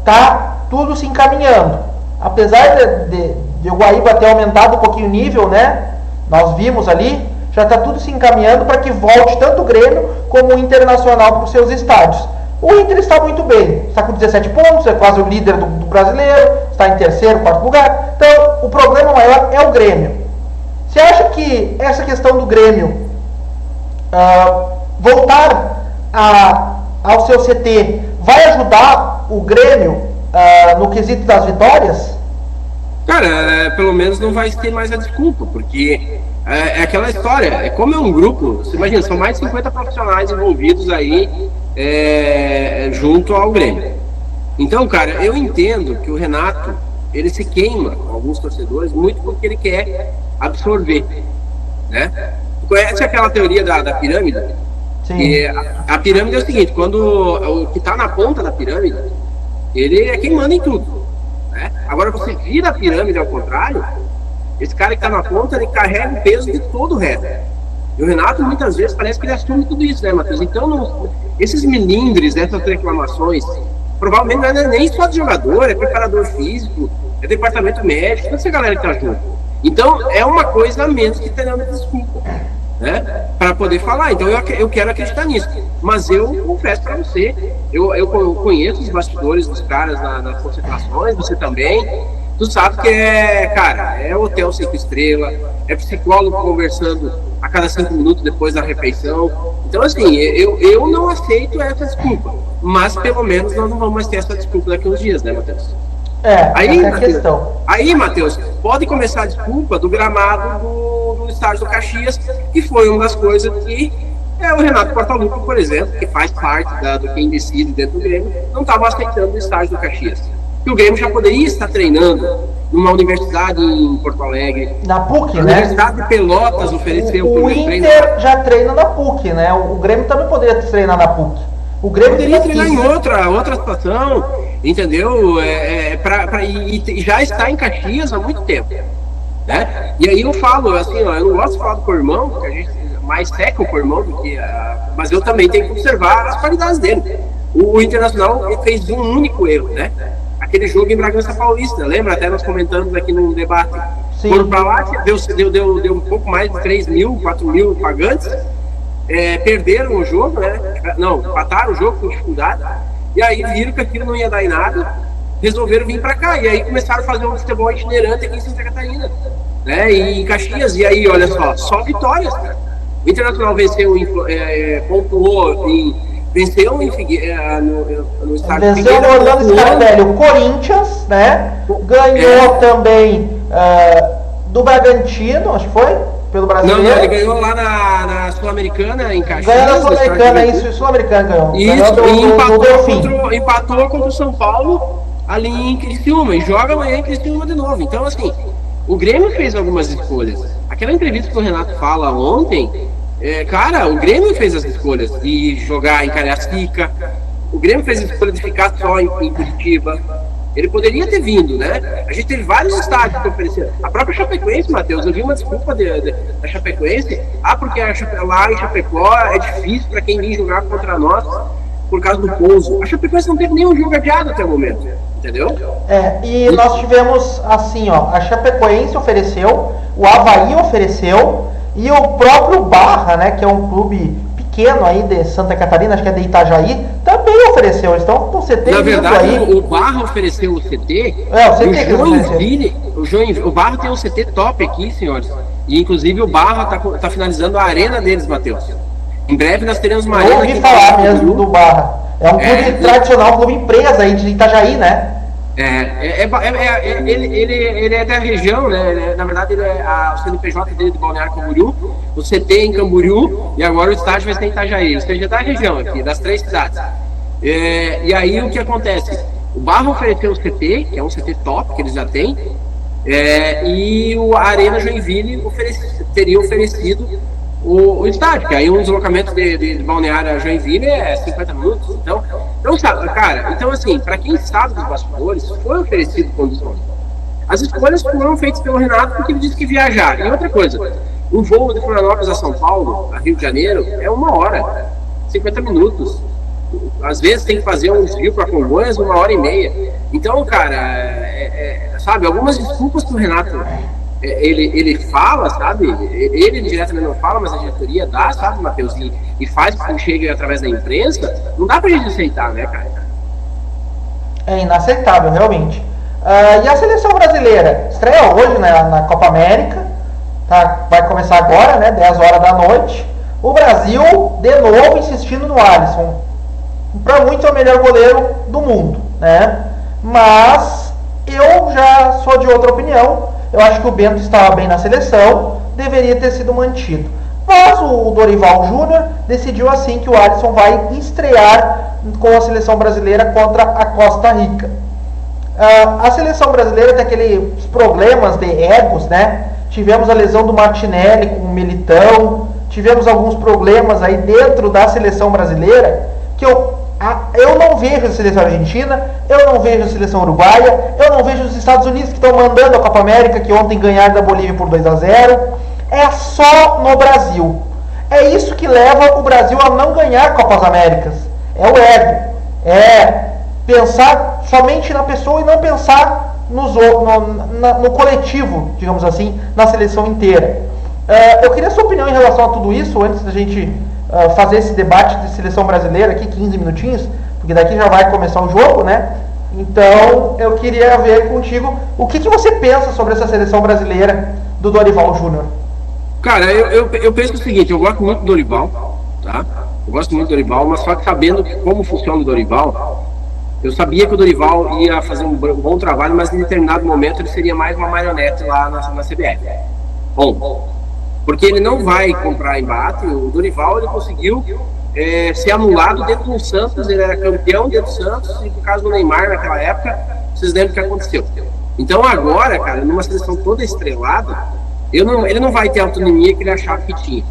tá tudo se encaminhando, apesar de o Guaíba ter aumentado um pouquinho o nível, né, nós vimos ali, já está tudo se encaminhando para que volte tanto o Grêmio como o Internacional para os seus estádios. O Inter está muito bem, está com 17 pontos, é quase o líder do brasileiro, está em terceiro, quarto lugar. Então, o problema maior é o Grêmio. Você acha que essa questão do Grêmio voltar ao seu CT vai ajudar o Grêmio no quesito das vitórias? Cara, pelo menos não vai ter mais a desculpa, porque é aquela história, como é um grupo, você imagina, são mais de 50 profissionais envolvidos aí junto ao Grêmio. Então, cara, eu entendo que o Renato, ele se queima com alguns torcedores muito porque ele quer absorver, né? Conhece aquela teoria da pirâmide? Sim. Que a pirâmide é o seguinte, quando o que está na ponta da pirâmide, ele é quem manda em tudo, né? Agora você vira a pirâmide ao contrário, esse cara que está na ponta, ele carrega o peso de todo o resto. E o Renato, muitas vezes, parece que ele assume tudo isso, né, Matheus? Então, esses milindres, essas reclamações, provavelmente não é nem só de jogador, é preparador físico, é departamento médico, toda essa galera que está junto. Então, é uma coisa a menos que terá desculpa, né, para poder falar. Então, eu quero acreditar nisso. Mas eu confesso para você, eu conheço os bastidores dos caras nas concentrações, você também. Tu sabe que é hotel 5 estrelas, é psicólogo conversando a cada 5 minutos depois da refeição. Então, assim, eu não aceito essa desculpa. Mas, pelo menos, nós não vamos mais ter essa desculpa daqui a uns dias, né, Matheus? Aí, essa é a questão. Aí, Matheus, pode começar a desculpa do gramado do estádio do Caxias, que foi uma das coisas que o Renato Portaluppi, por exemplo, que faz parte do quem decide dentro do Grêmio, não estava aceitando o estádio do Caxias. Que o Grêmio já poderia estar treinando numa universidade em Porto Alegre. Na PUC, a né? Universidade de Pelotas ofereceu o Inter já treina na PUC, né? O Grêmio também poderia treinar na PUC. O Grêmio poderia treinar em outra situação, entendeu? E já está em Caxias há muito tempo, né? E aí eu falo assim, ó, eu não gosto de falar do Cormão, porque a gente mais seca o Cormão do que mas eu também tenho que observar as qualidades dele. O Internacional fez um único erro, né? Aquele jogo em Bragança Paulista, lembra? Até nós comentamos aqui no debate. Sim. Foram para lá, deu um pouco mais de 3 mil, 4 mil pagantes, perderam o jogo, né? Não, empataram o jogo com dificuldade, e aí viram que aquilo não ia dar em nada, resolveram vir para cá, e aí começaram a fazer um futebol itinerante aqui em Santa Catarina, né? E em Caxias, e aí, olha só vitórias, cara. O Internacional venceu, pontuou venceu no estádio. Venceu no Orlando Scarpelli o Corinthians, né? Ganhou também do Bragantino, acho que foi, pelo brasileiro. Não, ele ganhou lá na Sul-Americana, em Caxias. Ganhou na Sul-Americana, isso, Sul-Americana ganhou. Isso, empatou contra o São Paulo ali em Criciúma, e joga amanhã em Criciúma de novo. Então, assim, o Grêmio fez algumas escolhas. Aquela entrevista que o Renato fala ontem, cara, o Grêmio fez as escolhas de jogar em Cariacica, o Grêmio fez a escolha de ficar só em Curitiba. Ele poderia ter vindo, né? A gente teve vários estádios que ofereceram. A própria Chapecoense, Matheus, eu vi uma desculpa da Chapecoense. Porque lá em Chapecó é difícil para quem vir jogar contra nós por causa do pouso. A Chapecoense não teve nenhum jogo adiado até o momento, entendeu? E nós tivemos assim, ó, a Chapecoense ofereceu, o Avaí ofereceu, e o próprio Barra, né, que é um clube pequeno aí de Santa Catarina, acho que é de Itajaí, também ofereceu. Eles estão com o CT. Na verdade, aí. O Barra ofereceu o CT. O Barra tem um CT top aqui, senhores. E inclusive o Barra tá finalizando a arena deles, Matheus. Em breve nós teremos uma arena. Eu ouvi falar mesmo do Barra. É um clube tradicional, um clube empresa aí de Itajaí, né? Ele é da região, né? Na verdade, o CNPJ dele de Balneário Camboriú, o CT em Camboriú, e agora o estádio vai ser em Itajaí. Ou seja, da região aqui, das 3 cidades. E aí o que acontece? O Barra ofereceu o CT, que é um CT top que eles já têm, e a Arena Joinville teria oferecido o estádio, que aí um deslocamento de Balneário a Joinville é 50 minutos. Então sabe, cara, então assim, para quem sabe dos bastidores, foi oferecido condições. As escolhas foram feitas pelo Renato porque ele disse que viajar. E outra coisa, um voo de Florianópolis a São Paulo, a Rio de Janeiro, é 1 hora, 50 minutos. Às vezes tem que fazer um desvio para Congonhas, 1 hora e meia. Então, cara, sabe, algumas desculpas que o Renato ele fala, sabe? Ele diretamente não fala, mas a diretoria dá, sabe, Matheus? E faz com que chegue através da imprensa, não dá pra gente aceitar, né, cara? É inaceitável, realmente. E a seleção brasileira? Estreia hoje, né, na Copa América. Tá? Vai começar agora, né, 10 horas da noite. O Brasil, de novo, insistindo no Alisson. Para muitos é o melhor goleiro do mundo, né? Mas eu já sou de outra opinião. Eu acho que o Bento estava bem na seleção, deveria ter sido mantido. Mas o Dorival Júnior decidiu assim que o Alisson vai estrear com a seleção brasileira contra a Costa Rica. A seleção brasileira tem aqueles problemas de egos, né? Tivemos a lesão do Martinelli com o Militão, tivemos alguns problemas aí dentro da seleção brasileira, que eu não vejo a seleção argentina, eu não vejo a seleção uruguaia, eu não vejo os Estados Unidos que estão mandando a Copa América, que ontem ganharam da Bolívia por 2-0. É só no Brasil. É isso que leva o Brasil a não ganhar Copas Américas. É o ego. É pensar somente na pessoa e não pensar no coletivo, digamos assim, na seleção inteira. Eu queria a sua opinião em relação a tudo isso, antes da gente fazer esse debate de seleção brasileira aqui, 15 minutinhos, porque daqui já vai começar o jogo, né? Então, eu queria ver contigo o que você pensa sobre essa seleção brasileira do Dorival Júnior. Cara, eu penso o seguinte, eu gosto muito do Dorival, tá? Eu gosto muito do Dorival, mas só que sabendo como funciona o Dorival, eu sabia que o Dorival ia fazer um bom trabalho, mas em determinado momento ele seria mais uma marionete lá na CBF. Bom, porque ele não vai comprar embate. O Dorival, ele conseguiu ser anulado dentro do Santos, ele era campeão dentro do Santos, e por causa do Neymar naquela época, vocês lembram o que aconteceu. Então agora, cara, numa seleção toda estrelada, ele não vai ter a autonomia que ele achava que tinha,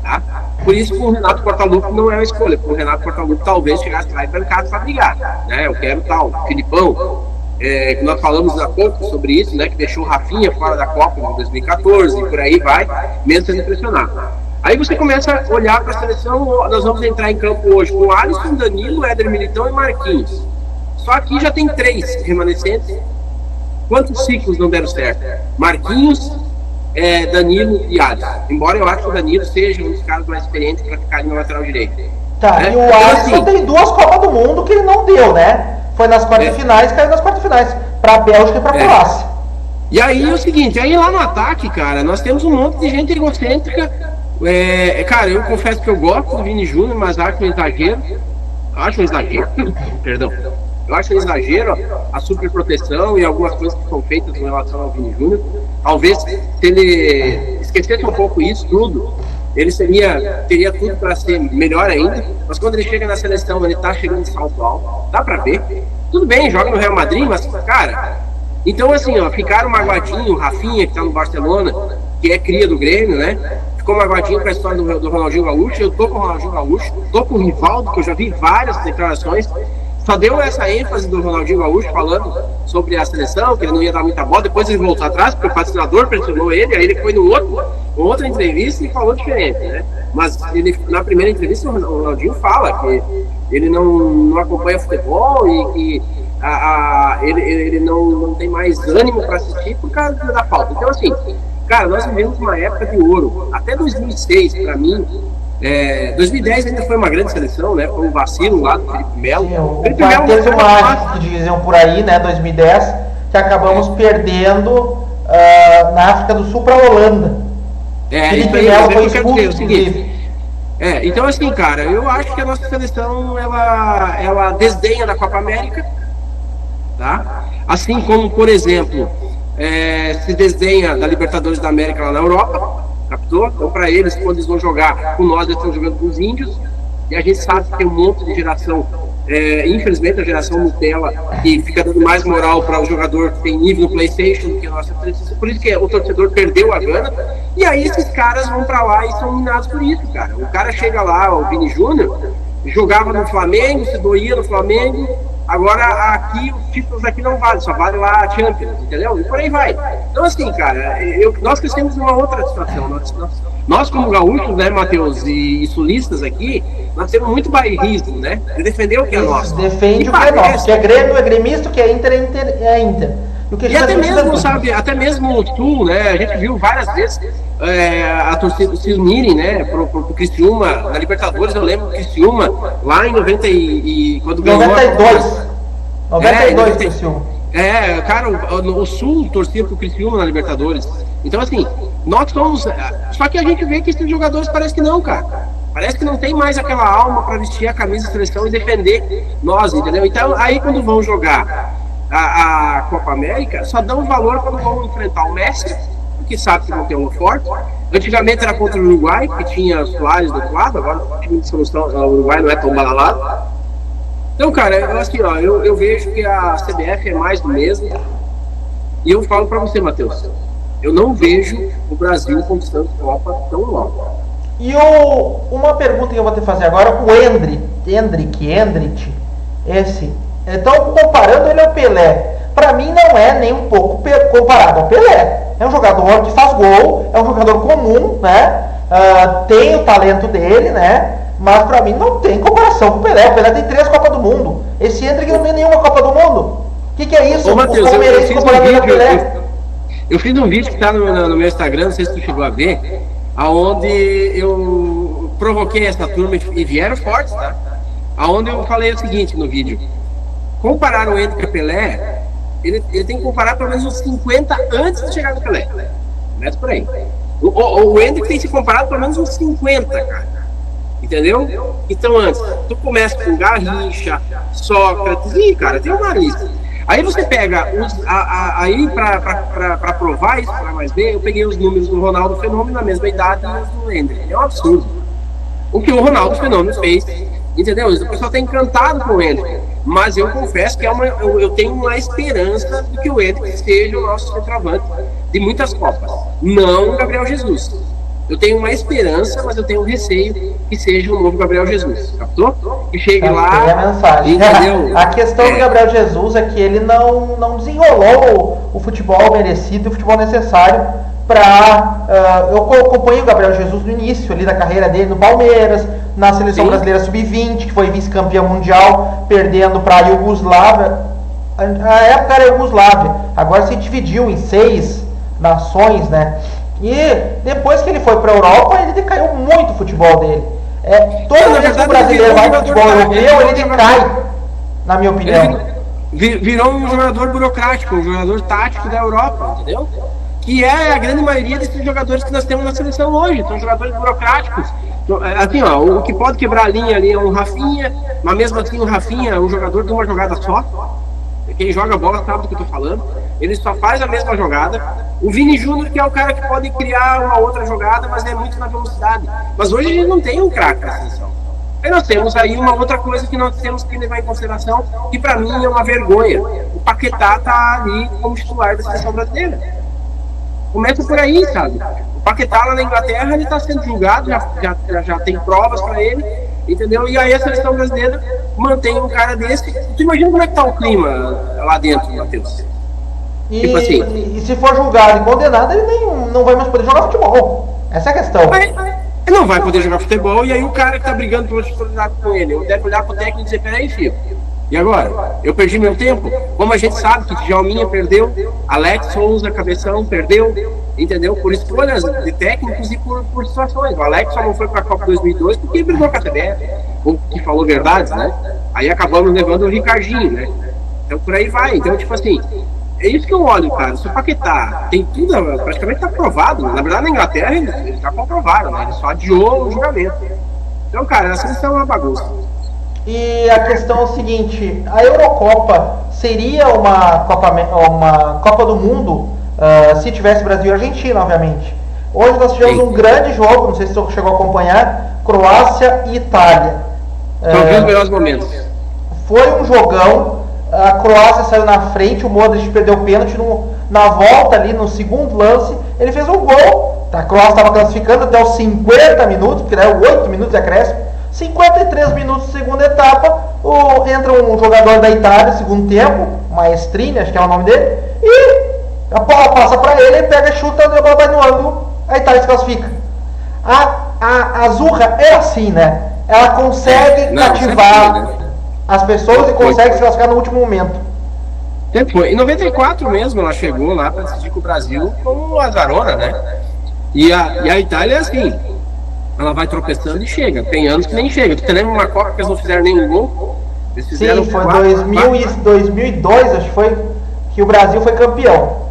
tá? Por isso que o Renato Portaluppi não é uma escolha, porque o Renato Portaluppi talvez chegasse lá e trancasse para brigar, né? Eu quero tal, Filipão, que nós falamos há pouco sobre isso, né? Que deixou o Rafinha fora da Copa em 2014 e por aí vai, mesmo sendo pressionado. Aí você começa a olhar para a seleção, nós vamos entrar em campo hoje com Alisson, Danilo, Éder Militão e Marquinhos. Só aqui já tem 3 remanescentes. Quantos ciclos não deram certo? Marquinhos, Danilo e Alisson. Embora eu acho que o Danilo seja um dos caras mais experientes para ficar ali na lateral direita. Tá, e o Alisson assim, tem 2 Copas do Mundo que ele não deu, né? Foi nas quartas finais, caiu nas quartas finais, para a Bélgica e para a Croácia. E aí é o seguinte, aí lá no ataque, cara, nós temos um monte de gente egocêntrica. Cara, eu confesso que eu gosto do Vini Júnior, mas acho um exagero. Perdão. Eu acho um exagero a superproteção e algumas coisas que são feitas em relação ao Vini Júnior. Talvez, se ele esquecesse um pouco isso tudo, ele teria tudo para ser melhor ainda. Mas quando ele chega na seleção, ele tá chegando de salto alto, dá para ver. Tudo bem, joga no Real Madrid, mas, cara... Então, assim, ficaram magoadinho, o Rafinha, que tá no Barcelona, que é cria do Grêmio, né? Ficou magoadinho com a história do Ronaldinho Gaúcho. Eu tô com o Ronaldinho Gaúcho, tô com o Rivaldo, que eu já vi várias declarações. Só deu essa ênfase do Ronaldinho Gaúcho falando sobre a seleção, que ele não ia dar muita bola. Depois ele voltou atrás, porque o patrocinador pressionou ele. Aí ele foi outra entrevista e falou diferente, né? Mas na primeira entrevista o Ronaldinho fala que ele não acompanha futebol e que ele não tem mais ânimo para assistir por causa da falta. Então, assim, cara, nós vivemos uma época de ouro. Até 2006, para mim, 2010 ainda foi uma grande seleção, né? Foi um vacilo lá do Felipe Melo. O quarteto mágico que diziam por aí, né? 2010, que acabamos perdendo na África do Sul para a Holanda. Felipe Melo foi expulso. Então, assim, cara, eu acho que a nossa seleção ela desdenha da Copa América, tá? Assim como, por exemplo, se desdenha da Libertadores da América lá na Europa. Captou? Então, para eles, quando eles vão jogar com nós, eles estão jogando com os índios. E a gente sabe que tem um monte de geração, infelizmente, a geração Nutella, que fica dando mais moral para o jogador que tem nível no PlayStation do que a nossa. Por isso que o torcedor perdeu a gana. E aí, esses caras vão para lá e são minados por isso, cara. O cara chega lá, o Vini Júnior, jogava no Flamengo, se doía no Flamengo. Agora aqui, os títulos aqui não valem, só vale lá a Champions, entendeu? E por aí vai. Então, assim, cara, nós crescemos numa outra situação. Nós como gaúchos, né, Matheus, e sulistas aqui, nós temos muito bairrismo, né? De defender o que é nosso. Defende o que é nosso. Que é Grêmio, é gremista, que é Inter, é Inter. E até mesmo, sabe, até mesmo o Sul, né? A gente viu várias vezes a torcida se unirem, né? Pro Criciúma, na Libertadores, eu lembro do Criciúma, lá em 90 quando ganhou. 92 Criciúma. Cara, o Sul torcia pro Criciúma na Libertadores. Então, assim, nós somos. Só que a gente vê que esses jogadores parece que não, cara. Parece que não tem mais aquela alma para vestir a camisa de seleção e defender nós, entendeu? Então, aí quando vão jogar a Copa América, só dão valor quando vão enfrentar o Messi, porque sabe que não tem um forte. Antigamente era contra o Uruguai, que tinha Soares do outro lado, agora o time de solução, o Uruguai não é tão badalado. Então, cara, eu vejo que a CBF é mais do mesmo. E eu falo para você, Matheus, eu não vejo o Brasil conquistando Copa tão logo. E uma pergunta que eu vou ter que fazer agora, o Endrick, esse, então comparando ele ao Pelé, pra mim não é nem um pouco comparado ao Pelé. É um jogador que faz gol, é um jogador comum, né? Tem o talento dele, né? Mas pra mim não tem comparação com o Pelé. O Pelé tem 3 Copas do Mundo. Esse Endrick não tem nenhuma Copa do Mundo. O que é isso? Ô, Matheus, eu fiz um vídeo que tá no meu Instagram, não sei se tu chegou a ver, aonde eu provoquei essa turma e vieram fortes, tá? Aonde eu falei o seguinte no vídeo: comparar o Endrick com o Pelé, ele tem que comparar pelo menos uns 50 antes de chegar no Pelé. Começa por aí. O Endrick tem que se comparado pelo menos uns 50, cara. Entendeu? Então antes, tu começa com Garrincha, Sócrates, cara, tem uma lista. Aí você pega, aí pra provar isso, para mais ver, eu peguei os números do Ronaldo Fenômeno na mesma idade e os do Endrick. É um absurdo. O que o Ronaldo Fenômeno fez, entendeu? O pessoal tá encantado com o Endrick. Mas eu confesso que eu tenho uma esperança de que o Endrick seja o nosso centroavante de muitas Copas. Não o Gabriel Jesus. Eu tenho uma esperança, mas eu tenho um receio que seja o novo Gabriel Jesus. Captou? Que chegue lá. A mensagem. Entendeu? A questão do Gabriel Jesus é que ele não desenrolou o futebol merecido, o futebol necessário para. Eu acompanho o Gabriel Jesus no início ali da carreira dele no Palmeiras, na seleção brasileira sub-20, que foi vice-campeão mundial, perdendo para a Iugoslávia. A época era a Iugoslávia, agora se dividiu em 6 nações, né? E depois que ele foi para a Europa, ele decaiu muito o futebol dele. Toda vez que o brasileiro vai para o futebol europeu, ele decai, na minha opinião. Virou um jogador burocrático, um jogador tático da Europa, entendeu? Que é a grande maioria desses jogadores que nós temos na seleção hoje. São jogadores burocráticos. Assim, o que pode quebrar a linha ali é um Rafinha, mas mesmo assim o Rafinha é um jogador de uma jogada só. Quem joga bola sabe do que eu tô falando. Ele só faz a mesma jogada. O Vini Júnior, que é o cara que pode criar uma outra jogada, mas é muito na velocidade. Mas hoje a gente não tem um craque na seleção. Aí nós temos aí uma outra coisa que nós temos que levar em consideração, que pra mim é uma vergonha. O Paquetá tá ali como titular da seleção brasileira. Começa por aí, sabe? O Paquetá lá na Inglaterra, ele tá sendo julgado, já tem provas pra ele, entendeu? E aí a seleção brasileira mantém um cara desse. Tu imagina como é que tá o clima lá dentro, Matheus? Tipo assim, e se for julgado e condenado, ele não vai mais poder jogar futebol. Essa é a questão. Ele não vai poder jogar futebol, e aí o cara que tá brigando pela titularidade com ele, eu deve olhar pro técnico e dizer: peraí, filho, e agora? Eu perdi meu tempo? Como a gente sabe que Djalminha perdeu, Alex Souza, Cabeção, perdeu, entendeu? Por escolhas de técnicos e por situações. O Alex só não foi pra Copa 2002 porque ele brigou com a CBF, ou que falou verdades, né? Aí acabamos levando o Ricardinho, né? Então por aí vai. Então, tipo assim, é isso que eu olho, cara. Se o Paquetá tem tudo, praticamente tá provado. Na verdade, na Inglaterra, eles já comprovaram, né? Ele só adiou o julgamento. Então, cara, a seleção é uma bagunça. E a questão é o seguinte: a Eurocopa seria uma Copa do Mundo se tivesse Brasil e Argentina, obviamente. Hoje nós tivemos um grande jogo, não sei se você chegou a acompanhar, Croácia e Itália. São os melhores momentos. Foi um jogão. A Croácia saiu na frente, o Modric perdeu o pênalti na volta ali, no segundo lance, ele fez um gol. A Croácia estava classificando até os 50 minutos, porque era 8 minutos de acréscimo. 53 minutos de segunda etapa, entra um jogador da Itália, segundo tempo, Maestrini, acho que é o nome dele, e a bola passa para ele, ele pega, chuta, a bola vai no ângulo, a Itália se classifica. A Azurra é assim, né? Ela consegue cativar as pessoas e consegue se classificar no último momento. Sempre foi. Em 94 mesmo, ela chegou lá para decidir com o Brasil como azarona, né? E a Itália é assim, ela vai tropeçando e chega. Tem anos que nem chega. Tu lembra uma Copa que eles não fizeram nenhum gol? Eles fizeram sim, foi 2002, acho que foi, que o Brasil foi campeão.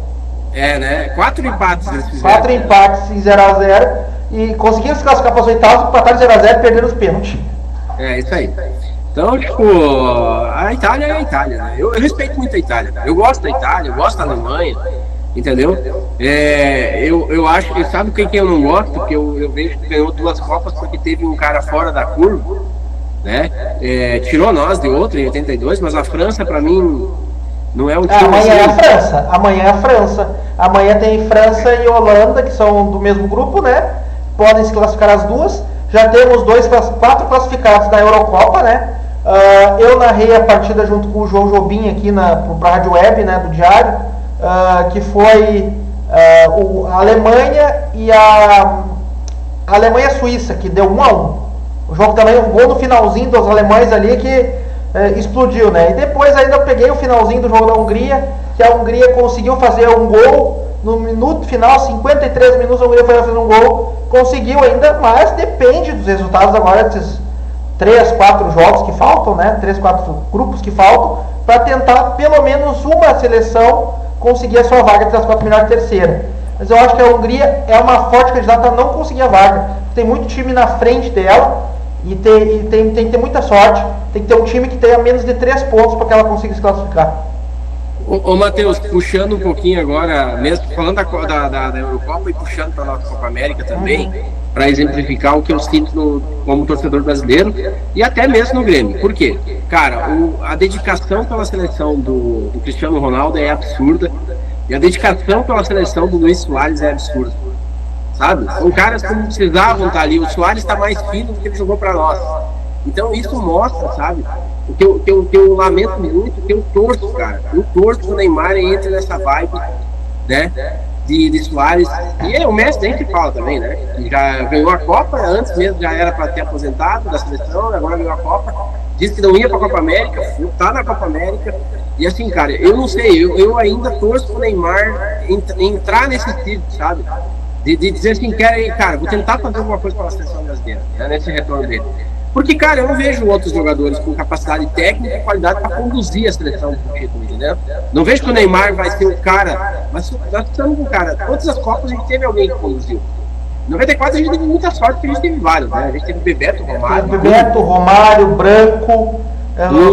Né? 4 empates eles fizeram. 4 empates em 0x0 e conseguiram se classificar para as oitavas, empataram 0x0 e perderam os pênaltis. Isso aí. Então, tipo, a Itália é a Itália, né? Eu respeito muito a Itália. Eu gosto da Itália, eu gosto da Alemanha, entendeu? Eu acho que, sabe quem eu não gosto? Porque eu vejo que ganhou 2 Copas porque teve um cara fora da curva, né? Tirou nós de outro em 82, mas a França, pra mim, não é um time. Amanhã é a França. Amanhã é a França. Amanhã tem França e Holanda, que são do mesmo grupo, né? Podem se classificar as duas. Já temos 4 classificados da Eurocopa, né? Eu narrei a partida junto com o João Jobim aqui para a Rádio Web, né, do Diário, que foi a Alemanha e a Alemanha-Suíça, que deu 1-1. O jogo também, um gol no finalzinho dos alemães ali que explodiu, né? E depois ainda eu peguei o finalzinho do jogo da Hungria, que a Hungria conseguiu fazer um gol no minuto final, 53 minutos, a Hungria foi fazer um gol, conseguiu ainda, mas depende dos resultados agora desses 3, 4 jogos que faltam, né? 3, 4 grupos que faltam, para tentar pelo menos uma seleção conseguir a sua vaga entre as 4 melhores terceira. Mas eu acho que a Hungria é uma forte candidata a não conseguir a vaga. Tem muito time na frente dela e tem que ter muita sorte. Tem que ter um time que tenha menos de 3 pontos para que ela consiga se classificar. Ô Matheus, puxando um pouquinho agora, mesmo falando da Eurocopa e puxando para a nossa Copa América também, para exemplificar o que eu sinto como torcedor brasileiro e até mesmo no Grêmio. Por quê? Cara, a dedicação pela seleção do Cristiano Ronaldo é absurda e a dedicação pela seleção do Luis Soares é absurda. Sabe? São caras que não precisavam estar ali. O Soares está mais fino do que ele jogou para nós. Então isso mostra, sabe? O que eu lamento muito, que eu torço, cara. Eu torço que o Neymar entre nessa vibe, né? De Soares. E o Messi nem se fala também, né? Ele já ganhou a Copa, antes mesmo já era para ter aposentado da seleção, agora ganhou a Copa. Disse que não ia para a Copa América, tá na Copa América. E assim, cara, eu não sei, eu ainda torço pro Neymar entrar nesse ciclo, sabe? De dizer assim, cara, vou tentar fazer alguma coisa pela seleção brasileira, né? Nesse retorno dele. Porque, cara, eu não vejo outros jogadores com capacidade técnica e qualidade para conduzir a seleção pro título, entendeu? Não vejo que o Neymar vai ser o cara, mas nós estamos com o cara. Todas as Copas a gente teve alguém que conduziu. Em 94 a gente teve muita sorte, porque a gente teve vários, né? A gente teve Bebeto, Romário, Branco,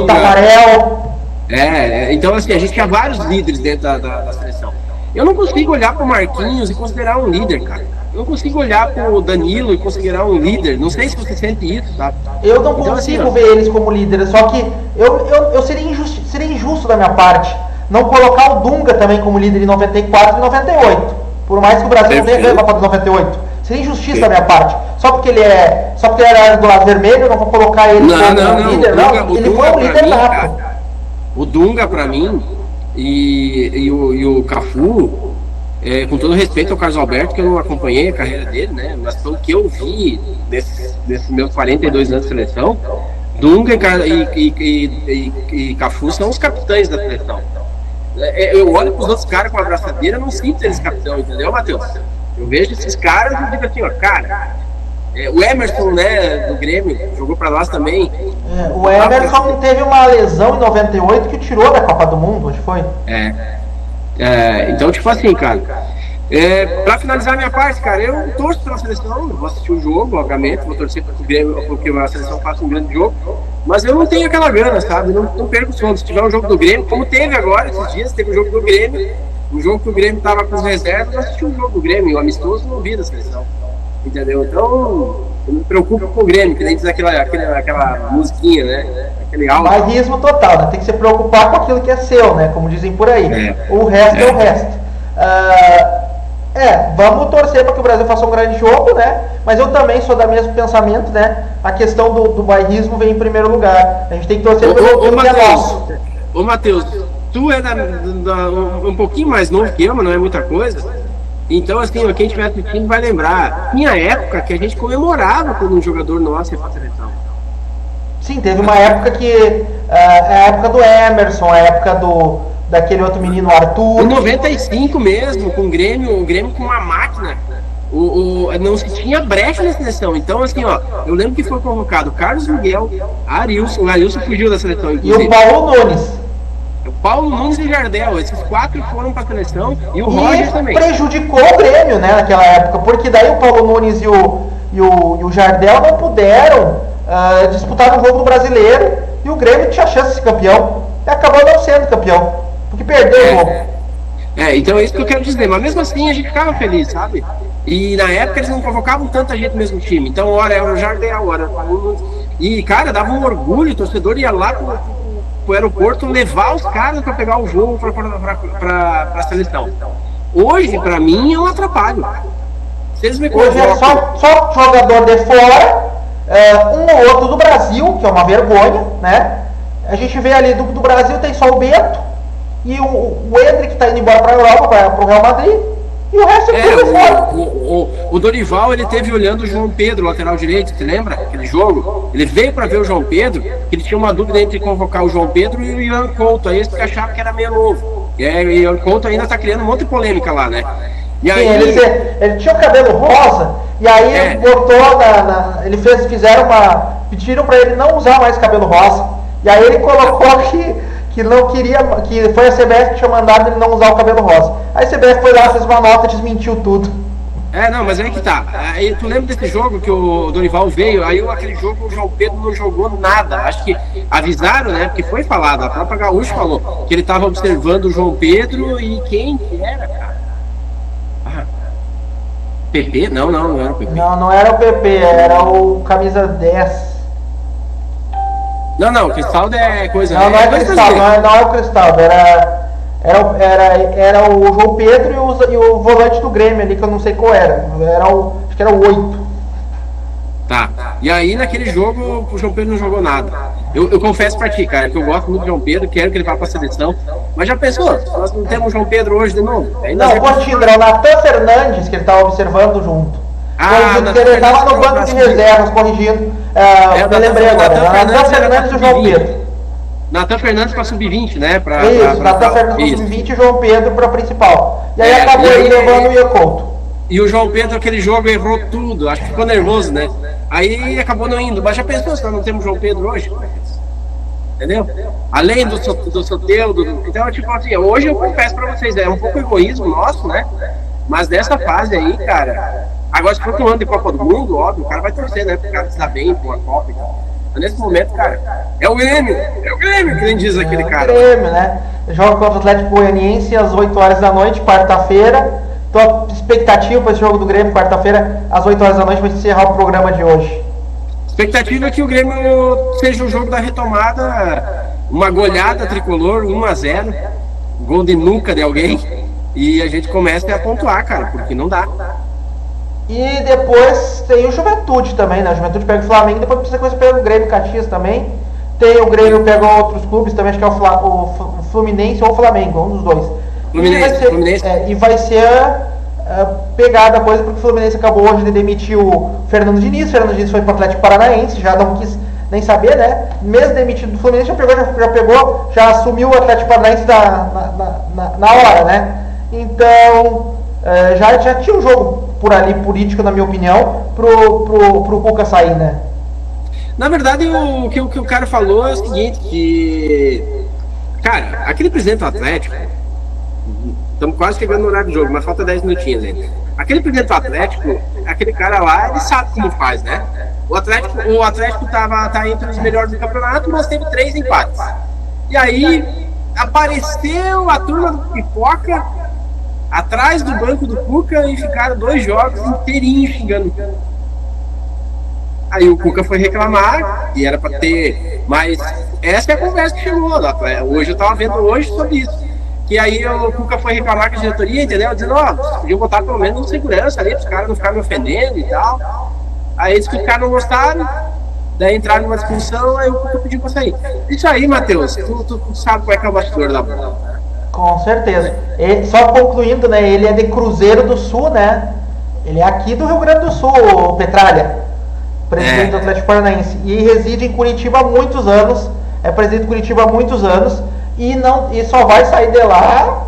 Tafarel. Então assim, a gente tinha vários líderes dentro da seleção. Eu não consigo olhar pro Marquinhos e considerar um líder, cara. Eu não consigo olhar pro Danilo e considerar um líder. Não sei se você sente isso, sabe? Eu não consigo ver eles como líderes, só que eu seria injusto da minha parte não colocar o Dunga também como líder em 94 e 98. Por mais que o Brasil não tenha ganho a Copa de 98. Seria injustiça da minha parte. Só porque ele era do lado vermelho, eu não vou colocar ele como líder, não. Ele foi um líder nato. O Dunga, pra mim, e o Cafu, com todo respeito ao Carlos Alberto, que eu não acompanhei a carreira dele, né? Mas pelo que eu vi nesses meus 42 anos de seleção, Dunga e Cafu são os capitães da seleção. Eu olho para os outros caras com a abraçadeira, não sinto eles capitão, entendeu, Matheus? Eu vejo esses caras e digo assim, ó, cara, o Emerson, né, do Grêmio, jogou para nós também. O Emerson teve uma lesão em 98 que tirou da Copa do Mundo, acho que foi. Então, tipo assim, cara, pra finalizar a minha parte, cara, eu torço pela seleção, vou assistir o jogo, obviamente, vou torcer para o Grêmio, porque a seleção faça um grande jogo, mas eu não tenho aquela gana, sabe? Não perco o sono. Se tiver um jogo do Grêmio, como teve agora, esses dias, teve um jogo do Grêmio, um jogo que o Grêmio tava com os reservas, eu assisti um jogo do Grêmio, o amistoso não vi da seleção, entendeu? Então, eu me preocupo com o Grêmio, que nem diz aquela musiquinha, né? Aquele áudio. Bairrismo total, né? Tem que se preocupar com aquilo que é seu, né? Como dizem por aí. O resto é o resto. Vamos torcer para que o Brasil faça um grande jogo, né? Mas eu também sou do mesmo pensamento, né? A questão do bairrismo vem em primeiro lugar. A gente tem que torcer pelo que é nosso. Ô Matheus, tu é um pouquinho mais novo que eu, mas não é muita coisa. Então, assim, quem estiver assistindo vai lembrar. Tinha época que a gente comemorava quando um jogador nosso ia para a seleção. Sim, teve uma época que... a época do Emerson, a época do daquele outro menino, Em Arthur. 95 mesmo, com o Grêmio com uma máquina, não se tinha brecha na seleção. Então, assim, ó, eu lembro que foi convocado Carlos Miguel, o Arilson fugiu da seleção, inclusive. E o Paulo Nunes. O Paulo Nunes e Jardel, esses 4 foram para a seleção, e o Roger também. Prejudicou o Grêmio, né, naquela época, porque daí o Paulo Nunes e o Jardel não puderam disputar no jogo do Brasileiro, e o Grêmio tinha chance de ser campeão, e acabou não sendo campeão, porque perdeu o jogo. Então é isso que eu quero dizer, mas mesmo assim a gente ficava feliz, sabe? E na época eles não convocavam tanta gente no mesmo time, então hora era o Jardel, hora era o Paulo Nunes, e cara, dava um orgulho, o torcedor ia lá pro aeroporto levar os caras para pegar o voo para a seleção. Hoje, para mim, é um atrapalho. Se eles me Hoje é só jogador de fora, um ou outro do Brasil, que é uma vergonha, né? A gente vê ali do Brasil tem só o Bento e o Endrick está indo embora para a Europa, para o Real Madrid, e o resto é tudo fora. O Dorival, ele teve olhando o João Pedro, lateral direito, você lembra? Aquele jogo? Ele veio para ver o João Pedro, que ele tinha uma dúvida entre convocar o João Pedro e o Ian Couto, aí eles achavam que era meio novo. E o Ian Couto ainda tá criando um monte de polêmica lá, né? E aí, ele tinha o cabelo rosa, e aí botou pediram para ele não usar mais cabelo rosa, e aí ele colocou que não queria, que foi a CBF que tinha mandado ele não usar o cabelo rosa. Aí a CBF foi lá, fez uma nota e desmentiu tudo. Não, mas aí que tá. Aí, tu lembra desse jogo que o Dorival veio? Aí aquele jogo o João Pedro não jogou nada. Acho que avisaram, né? Porque foi falado, a própria Gaúcho falou que ele tava observando o João Pedro e quem que era, cara? PP? Não era o PP. Não era o PP, era o camisa 10. Não, Cristaldo é coisa... Não é Cristaldo, não é o Cristaldo, era o João Pedro e o volante do Grêmio ali, que eu não sei qual era. Acho que era o 8. Tá. E aí naquele jogo o João Pedro não jogou nada. Eu confesso pra ti, cara, que eu gosto muito do João Pedro, quero que ele vá pra seleção. Mas já pensou? Nós não temos o João Pedro hoje de novo? Continua, é o Natan Fernandes que ele tava observando junto. Ele estava no banco de reservas corrigindo. Eu lembrei agora. Natan Fernandes e o João Pedro. Natan Fernandes para sub-20, né? Natan Fernandes para sub-20 e João Pedro para principal. E aí acabou ele levando o Ian Couto. E o João Pedro, aquele jogo, errou tudo. Acho que ficou nervoso, né? Aí acabou não indo. Mas já pensou se nós não temos João Pedro hoje? Entendeu? Além do Soteldo. Então, tipo assim, hoje eu confesso para vocês, é um pouco egoísmo nosso, né? Mas nessa fase aí, cara. Agora, se for um ano de Copa do Mundo, óbvio, o cara vai torcer, né? Pro cara se dar bem com a Copa e tal. Mas nesse momento, cara, é o Grêmio que nem diz aquele cara. É o Grêmio, né? Joga contra o Atlético Goianiense às 8 horas da noite, quarta-feira. Tua expectativa para esse jogo do Grêmio, quarta-feira, às 8 horas da noite, vai encerrar o programa de hoje. Expectativa é que o Grêmio seja o jogo da retomada, uma goleada tricolor, 1-0, gol de nuca de alguém, e a gente começa a pontuar, cara, porque não dá. E depois tem o Juventude também, né? O Juventude pega o Flamengo, depois precisa coisa pega o Grêmio Caxias também. Tem o Grêmio pega outros clubes também, acho que é o Fluminense ou o Flamengo, um dos dois. Fluminense. E vai ser pegada a coisa, porque o Fluminense acabou hoje de demitir o Fernando Diniz. O Fernando Diniz foi para o Atlético Paranaense, já não quis nem saber, né? Mesmo demitido do Fluminense, já assumiu o Atlético Paranaense na hora, né? Então, já tinha um jogo por ali, político, na minha opinião, pro Cuca sair, né? Na verdade, o que o cara falou é o seguinte, que... Cara, aquele presidente do Atlético... Estamos quase chegando no horário do jogo, mas falta 10 minutinhos ainda. Aquele presidente do Atlético, aquele cara lá, ele sabe como faz, né? O Atlético tá entre os melhores do campeonato, mas teve 3 empates. E aí, apareceu a turma do Pipoca atrás do banco do Cuca e ficaram 2 jogos inteirinhos xingando. Aí o Cuca foi reclamar e era para ter, mas essa é a conversa que chegou. Hoje eu tava vendo sobre isso. Que aí o Cuca foi reclamar com a diretoria, entendeu? Dizendo, podiam botar pelo menos um segurança ali, para os caras não ficarem me ofendendo e tal. Aí eles que os caras não gostaram, daí entraram numa discussão, aí o Cuca pediu para sair. Isso aí, Matheus, tu sabe qual é que é o bastidor da bola. Com certeza. Só concluindo, né? Ele é de Cruzeiro do Sul, né? Ele é aqui do Rio Grande do Sul, o Petralha, presidente do Atlético Paranaense. E reside em Curitiba há muitos anos. É presidente de Curitiba há muitos anos. e só vai sair de lá,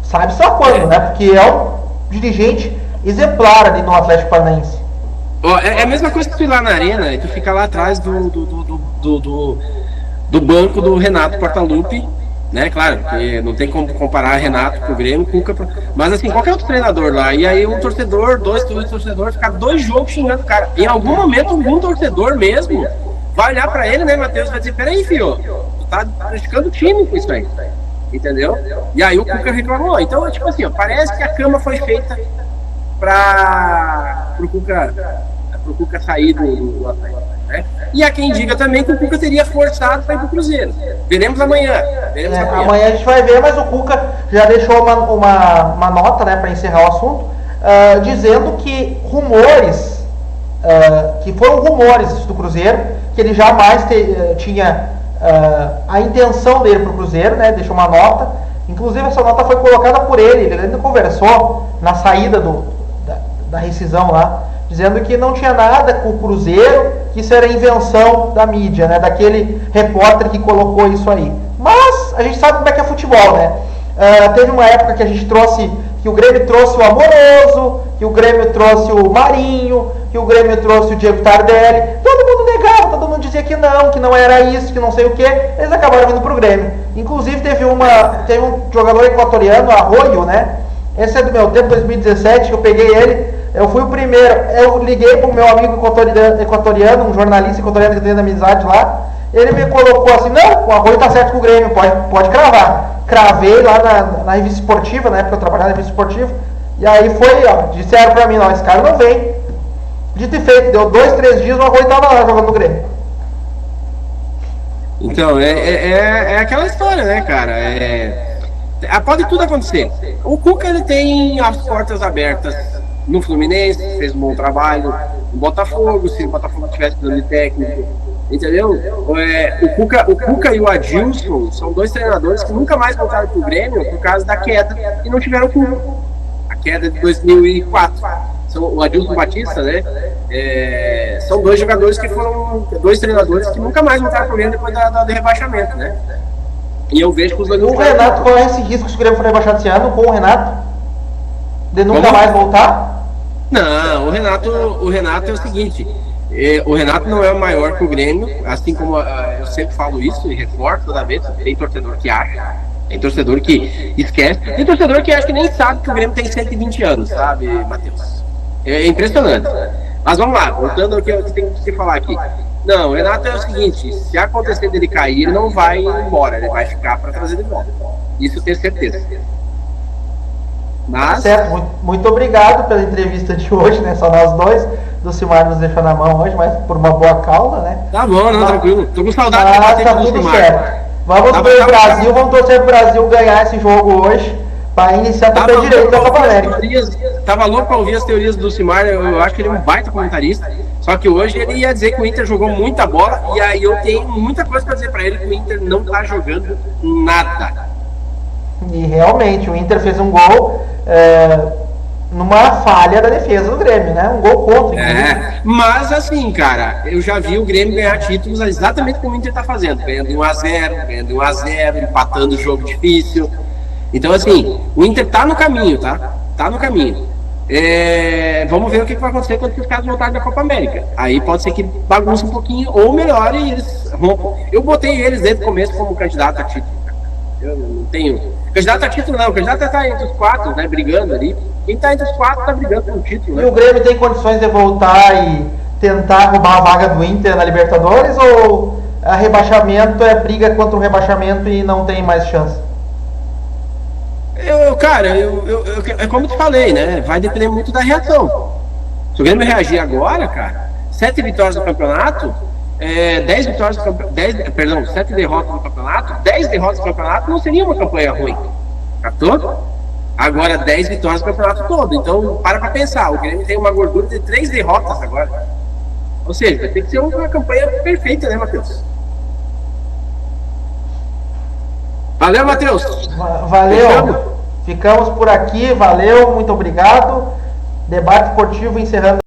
sabe só quando, né? Porque é um dirigente exemplar ali no Atlético Paranaense. É a mesma coisa que tu ir lá na arena e tu fica lá atrás do banco do Renato Portaluppi, né? Claro, que não tem como comparar Renato com o Grêmio, mas assim, qualquer outro treinador lá, e aí um torcedor, dois torcedores, ficar 2 jogos xingando o cara. Em algum momento, algum torcedor mesmo vai olhar pra ele, né, Matheus, vai dizer, peraí, filho, tu tá prejudicando o time com isso aí, entendeu? E aí o Cuca reclamou. Então, tipo assim, ó, parece que a cama foi feita pro Cuca sair do Atlético, né? E há quem diga também que o Cuca teria forçado para ir pro Cruzeiro. Veremos amanhã. Amanhã a gente vai ver, mas o Cuca já deixou uma nota, né, para encerrar o assunto, dizendo que rumores, que foram rumores do Cruzeiro, que ele jamais tinha a intenção dele pro Cruzeiro, né? Deixou uma nota. Inclusive essa nota foi colocada por ele ainda conversou na saída da rescisão lá, dizendo que não tinha nada com o Cruzeiro, que isso era invenção da mídia, né? Daquele repórter que colocou isso aí. Mas a gente sabe como é que é futebol, né? Teve uma época que a gente que o Grêmio trouxe o Amoroso, que o Grêmio trouxe o Marinho, que o Grêmio trouxe o Diego Tardelli. Todo mundo negava, todo mundo dizia que não era isso, que não sei o que. Eles acabaram vindo pro Grêmio. Inclusive teve um jogador equatoriano, Arroyo, né? Esse é do meu tempo, 2017, que eu peguei ele. Eu fui o primeiro. Eu liguei pro meu amigo equatoriano, um jornalista equatoriano que tem amizade lá. Ele me colocou assim, não, o Arroyo tá certo com o Grêmio, pode cravar. Cravei lá na revista esportiva, na época eu trabalhava na revista esportiva. E aí foi, ó, disseram pra mim, não, esse cara não vem. Dito e feito, deu 2, 3 dias, o Arroyo tava lá jogando no Grêmio. Então, é aquela história, né, cara? Pode tudo acontecer. O Cuca, ele tem as portas abertas no Fluminense, fez um bom trabalho. No Botafogo, se o Botafogo tivesse dando técnico, entendeu? O Cuca e o Adilson são 2 treinadores que nunca mais voltaram pro Grêmio por causa da queda e não tiveram culpa. A queda de 2004. O Adilson Batista, né? São 2 jogadores que foram 2 treinadores que nunca mais voltaram pro Grêmio depois do rebaixamento, né? E eu vejo que os dois. O Renato corre esse risco se o Grêmio for rebaixado esse ano com o Renato? De nunca mais voltar? Não, o Renato é o seguinte. O Renato não é o maior que o Grêmio, assim como eu sempre falo isso e reforço toda vez. Tem torcedor que acha, tem torcedor que esquece, tem torcedor que acha que nem sabe que o Grêmio tem 120 anos, sabe, Matheus? É impressionante. Mas vamos lá, voltando ao que tem que se falar aqui. Não, o Renato é o seguinte, se acontecer dele cair, ele não vai embora, ele vai ficar para trazer de volta. Isso eu tenho certeza. Mas... Certo, muito obrigado pela entrevista de hoje, né? Só nós dois. Do Silmar nos deixou na mão hoje, mas por uma boa causa, né? Tá bom, não, tranquilo. Tô com saudade de bater tá tudo certo. Vamos ver o Brasil, vamos torcer pro Brasil ganhar esse jogo hoje, para iniciar o pé direito da Copa América. Tava louco pra ouvir as teorias do Silmar, eu acho que ele é um baita comentarista. Só que hoje ele ia dizer que o Inter jogou muita bola, e aí eu tenho muita coisa pra dizer pra ele que o Inter não tá jogando nada. E realmente, o Inter fez um gol numa falha da defesa do Grêmio, né? Um gol contra. Mas assim, cara, eu já vi o Grêmio ganhar títulos exatamente como o Inter tá fazendo, ganhando 1-0, empatando o jogo difícil. Então assim, o Inter tá no caminho, tá? Tá no caminho. Vamos ver o que vai acontecer quando os caras voltarem da Copa América. Aí pode ser que bagunce um pouquinho ou melhore e eles rompam. Eu botei eles desde o começo como candidato a título. Eu não tenho candidato a título, não. O candidato tá entre os 4, né? Brigando ali. Quem tá entre os 4 tá brigando pelo título, né? E o Grêmio tem condições de voltar e tentar roubar a vaga do Inter na Libertadores? Ou a rebaixamento é briga contra o rebaixamento e não tem mais chance? Cara, é como eu te falei, né? Vai depender muito da reação. Se o Grêmio reagir agora, cara, 7 vitórias no campeonato, 10 vitórias no campeonato, 7 derrotas no campeonato, 10 derrotas no campeonato não seria uma campanha ruim. Captou? Agora 10 vitórias no campeonato todo. Então, para pensar, o Grêmio tem uma gordura de 3 derrotas agora. Ou seja, vai ter que ser uma campanha perfeita, né, Matheus? Valeu, Matheus! Valeu! Ficamos por aqui, valeu, muito obrigado. Debate esportivo encerrando.